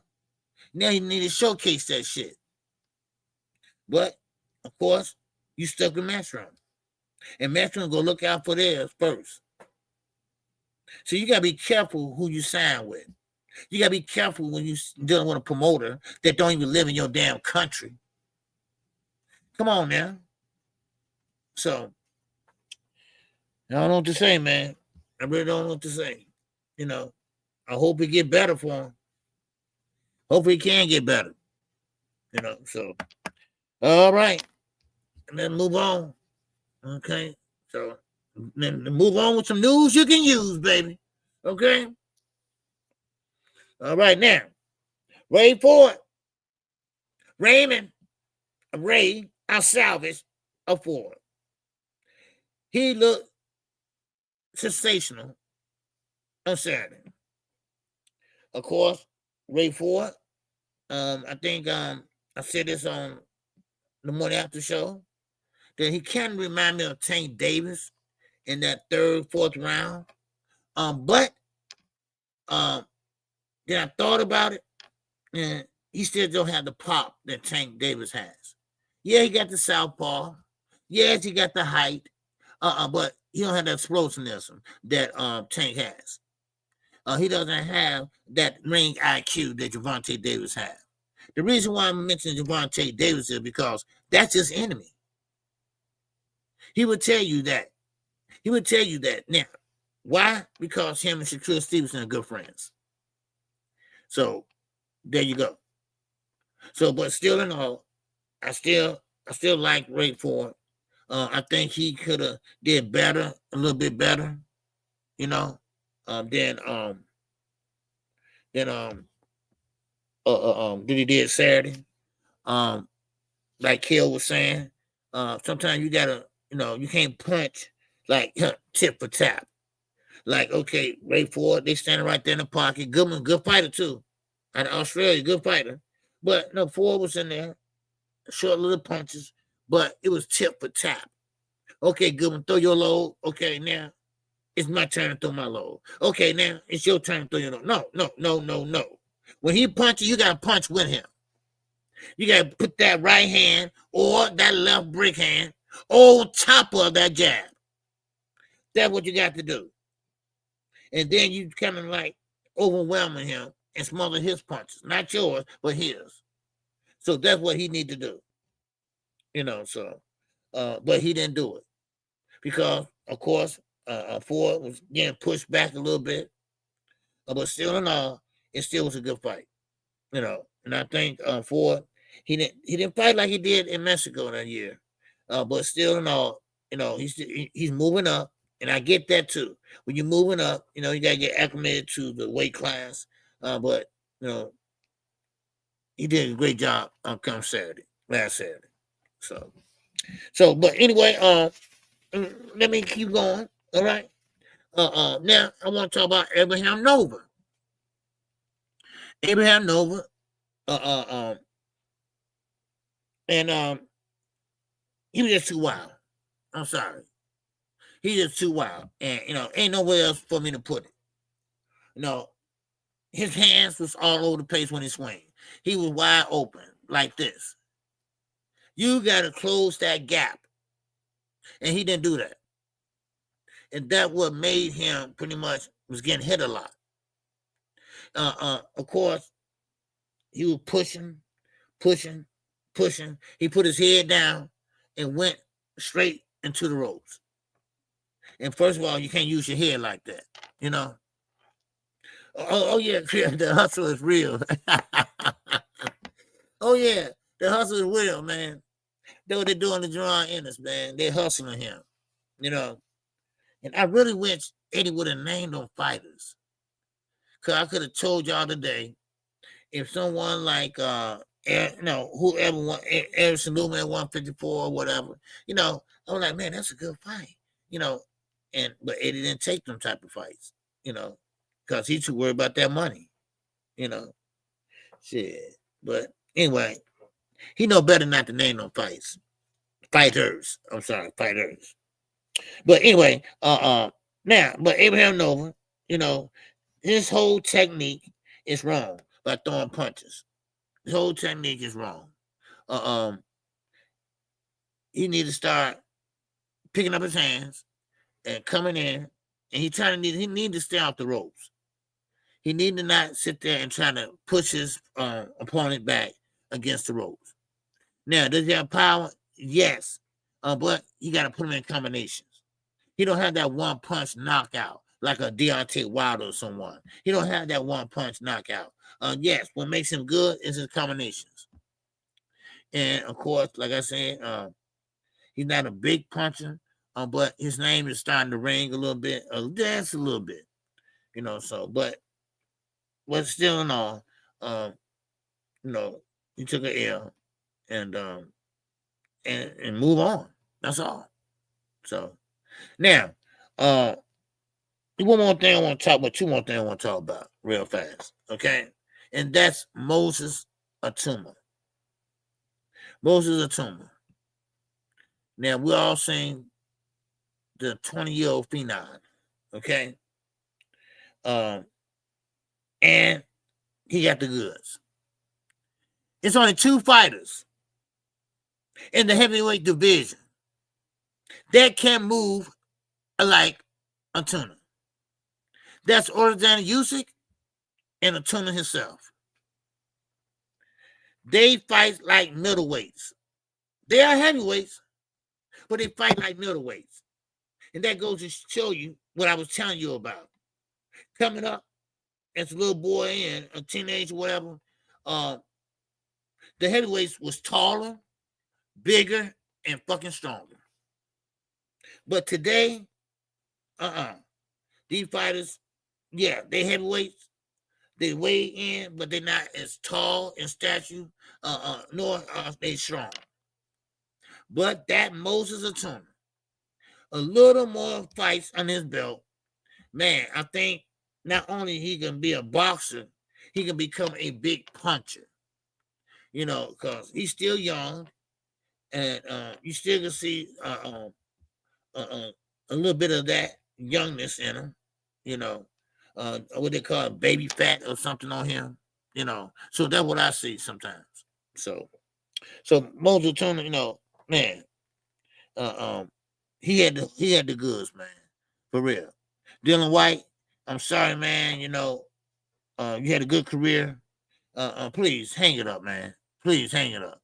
he need to showcase that shit. But, of course, you stuck with Matchroom. And Matchroom go look out for theirs first. So you got to be careful who you sign with. You got to be careful when you're dealing with a promoter that don't even live in your damn country. Come on now. So, I don't know what to say, man. I really don't know what to say. I hope it get better for him. Hopefully it can get better. So, all right. And then move on. Okay. So, then move on with some news you can use, baby. Okay. All right, now. Ray Ford. Ray Alsalvage of Ford. He looked sensational on Saturday. Of course, Ray Ford, I think I said this on the morning after show, that he can remind me of Tank Davis in that third, fourth round. But then I thought about it, and he still don't have the pop that Tank Davis has. Yeah, he got the southpaw. Yes, he got the height. But he don't have the explosiveness that Tank has. He doesn't have that ring IQ that Gervonta Davis has. The reason why I'm mentioning Gervonta Davis is because that's his enemy. He would tell you that. Now, why? Because him and Shakur Stevenson are good friends. So there you go. So, but still in all, I still like Ray Ford. I think he could have did better, a little bit better, than he did Saturday. Like Kill was saying, sometimes you gotta, you can't punch like tip for tap. Like, okay, Ray Ford, they standing right there in the pocket. Goodman, good fighter too. Out of Australia, good fighter. But no, Ford was in there, short little punches, but it was tip for tap. Okay, Goodman, throw your load. Okay, now it's my turn to throw my load. Okay, now it's your turn to throw your load. No. When he punches, you got to punch with him. You got to put that right hand or that left brick hand on top of that jab. That's what you got to do. And then you kind of like overwhelming him and smother his punches. Not yours, but his. So that's what he need to do. But he didn't do it. Because, of course, Ford was getting pushed back a little bit. But still in all, it still was a good fight. And I think Ford, he didn't fight like he did in Mexico that year. But still in all, he's moving up. And I get that too. When you're moving up, you got to get acclimated to the weight class. But, he did a great job on last Saturday. So, but anyway, let me keep going. All right. Now I want to talk about Abraham Nova. Abraham Nova, and he was just too wild. I'm sorry, he's just too wild, and ain't nowhere else for me to put it. His hands was all over the place when he swung. He was wide open like this. You got to close that gap, and he didn't do that. And that what made him pretty much was getting hit a lot. Of course, he was pushing. He put his head down and went straight into the ropes. And first of all, you can't use your head like that, Oh yeah, the hustle is real. Oh yeah, the hustle is real, man. That's what they're doing to Jerron Ennis, man. They're hustling him, And I really wish Eddie would have named them fighters. Because I could have told y'all today, if someone like, whoever won, Anderson Newman at 154 or whatever, I was like, man, that's a good fight, but Eddie didn't take them type of fights, because he's too worried about that money, shit. But anyway, he know better not to name them fights. Fighters. I'm sorry, fighters. But anyway, but Abraham Nova, his whole technique is wrong by throwing punches. His whole technique is wrong. He need to start picking up his hands and coming in, and he need to stay off the ropes. He need to not sit there and try to push his opponent back against the ropes. Now, does he have power? Yes, but you got to put him in combinations. He don't have that one punch knockout like a Deontay Wilder or someone. He don't have that one punch knockout. Yes, what makes him good is his combinations. And of course, like I said, he's not a big puncher, but his name is starting to ring a little bit, dance a little bit, but still in all, he took an L and move on. That's all. So now, one more thing I want to talk about, two more things I want to talk about real fast, okay? And that's Moses Atuma. Moses Atuma. Now, we all seen the 20-year-old phenom, okay? And he got the goods. It's only two fighters in the heavyweight division that can move like Atuma. That's Ordan Usyk and Atuma himself. They fight like middleweights. They are heavyweights, but they fight like middleweights. And that goes to show you what I was telling you about. Coming up as a little boy and a teenager, whatever, the heavyweights was taller, bigger, and fucking stronger. But today, these fighters, yeah, they heavyweights. They weigh in, but they're not as tall in stature, nor are they strong. But that Moses Atuma, a little more fights on his belt, man, I think not only he can be a boxer, he can become a big puncher. Because he's still young, and you still can see a little bit of that youngness in him, what they call baby fat or something on him, So that's what I see sometimes. So Moses Atuma, man, he had the goods, man, for real. Dylan White, I'm sorry, man. You had a good career. Please hang it up, man. Please hang it up.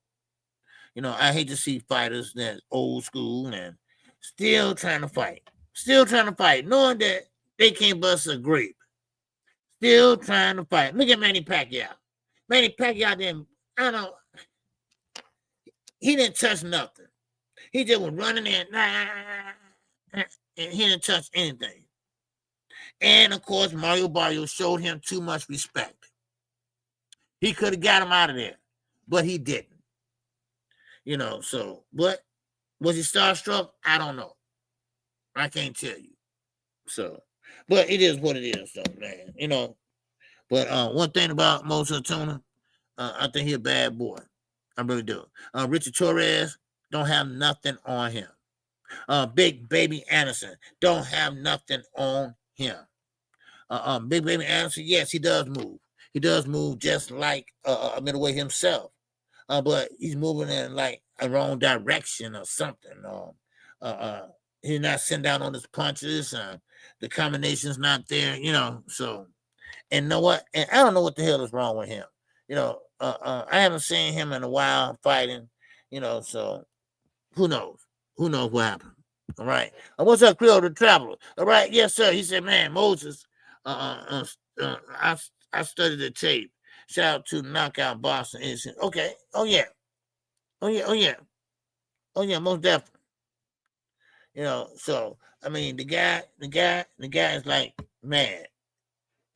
I hate to see fighters that's old school and still trying to fight, knowing that they can't bust a grape. Still trying to fight. Look at Manny Pacquiao. Manny Pacquiao he didn't touch nothing. He just was running in, and he didn't touch anything. And of course, Mario Barrios showed him too much respect. He could have got him out of there, but he didn't. But was he starstruck? I don't know. I can't tell you. So, But it is what it is, though, man. You know. But one thing about Moses Tuna, I think he's a bad boy. I really do. Richard Torres don't have nothing on him. Big Baby Anderson don't have nothing on him. Big Baby Anderson, yes, he does move. He does move just like a middleweight himself. But he's moving in like a wrong direction or something. He's not sitting down on his punches. The combination's not there, you know. So, and know what? And I don't know what the hell is wrong with him. You know, I haven't seen him in a while fighting, you know. So, who knows? Who knows what happened? All right. What's up, Creole the Traveler? All right. Yes, sir. He said, man, Moses, I studied the tape. Shout out to Knockout Boston. Okay. Oh, yeah. Oh, yeah. Oh, yeah. Oh, yeah. Most definitely. You know, so, I mean, the guy is like, man,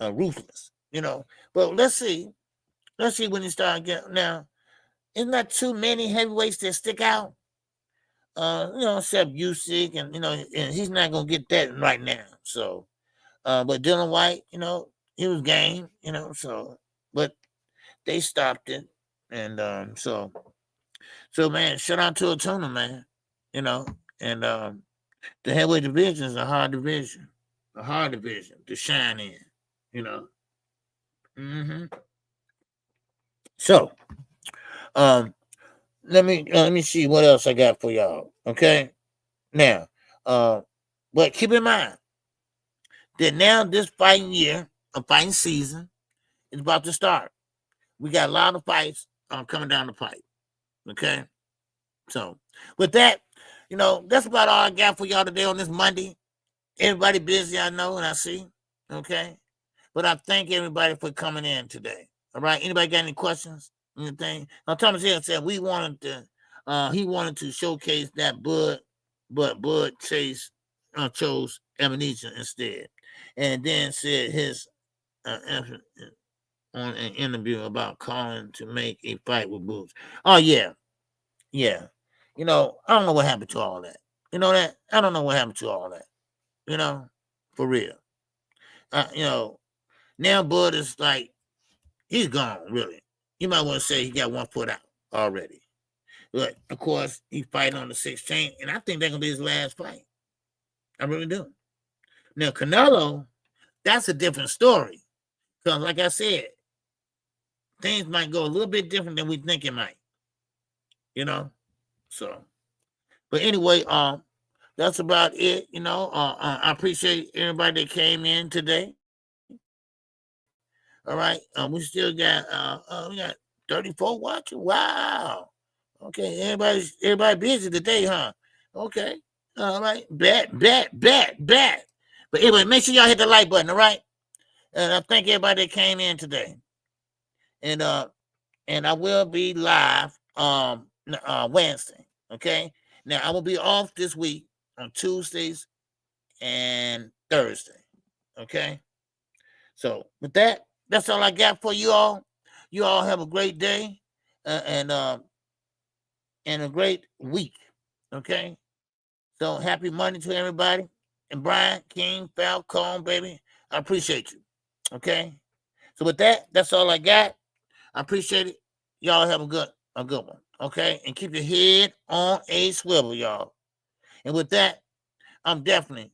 ruthless, you know. But let's see when he start getting, now, isn't that too many heavyweights that stick out? You know, except Usyk, and, you know, and he's not going to get that right now. So, but Dylan White, you know, he was game, you know, so, but they stopped it. And so man, shout out to Atuna, man, you know, and the heavyweight division is a hard division to shine in, you know. So, let me see what else I got for y'all. Okay, now, but keep in mind that now this fighting year, a fighting season, is about to start. We got a lot of fights coming down the pipe. Okay, so with that, you know, that's about all I got for y'all today on this Monday. Everybody busy, I know, and I see. Okay, but I thank everybody for coming in today. All right, anybody got any questions? Anything? Now, Thomas Hill said he wanted to showcase that Bud chose amnesia instead, and then said his effort on an interview about calling to make a fight with Boots. Oh yeah. You know, I don't know what happened to all that. You know that? I don't know what happened to all that. You know, for real. You know, now Bud is like, he's gone, really. You might want to say he got one foot out already. But, of course, he's fighting on the 16th, and I think that's going to be his last fight. I really do. Now, Canelo, that's a different story. Because, like I said, things might go a little bit different than we think it might. You know? So, but anyway, that's about it. You know, I appreciate everybody that came in today. All right, we still got we got 34 watching. Wow. Okay, everybody busy today, huh? Okay, all right, bet. But anyway, make sure y'all hit the like button. All right, and I thank everybody that came in today. And I will be live Wednesday. Okay, now I will be off this week on Tuesdays and Thursday. Okay, so with that. That's all I got for you all. You all have a great day and a great week. Okay. So happy Monday to everybody. And Brian, King, Falcone, baby, I appreciate you. Okay. So with that, that's all I got. I appreciate it. Y'all have a good one. Okay. And keep your head on a swivel, y'all. And with that, I'm definitely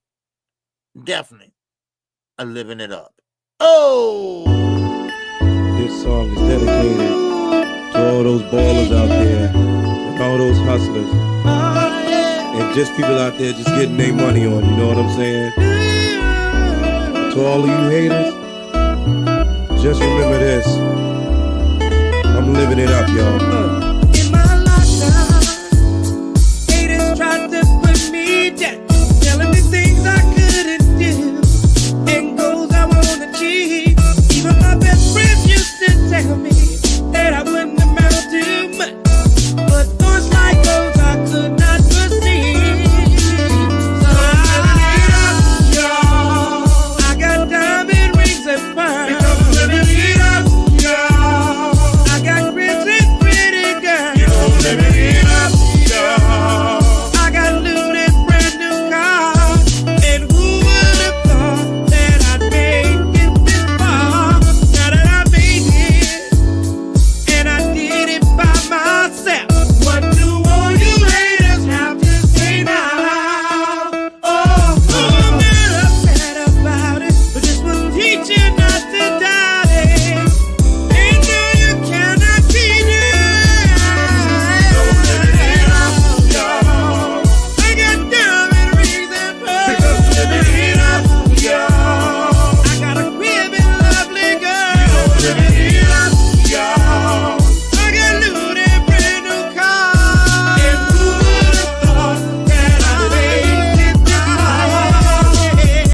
living it up. Oh! This song is dedicated to all those ballers out there and all those hustlers and just people out there just getting their money on, you know what I'm saying? To all of you haters, just remember this. I'm living it up, y'all.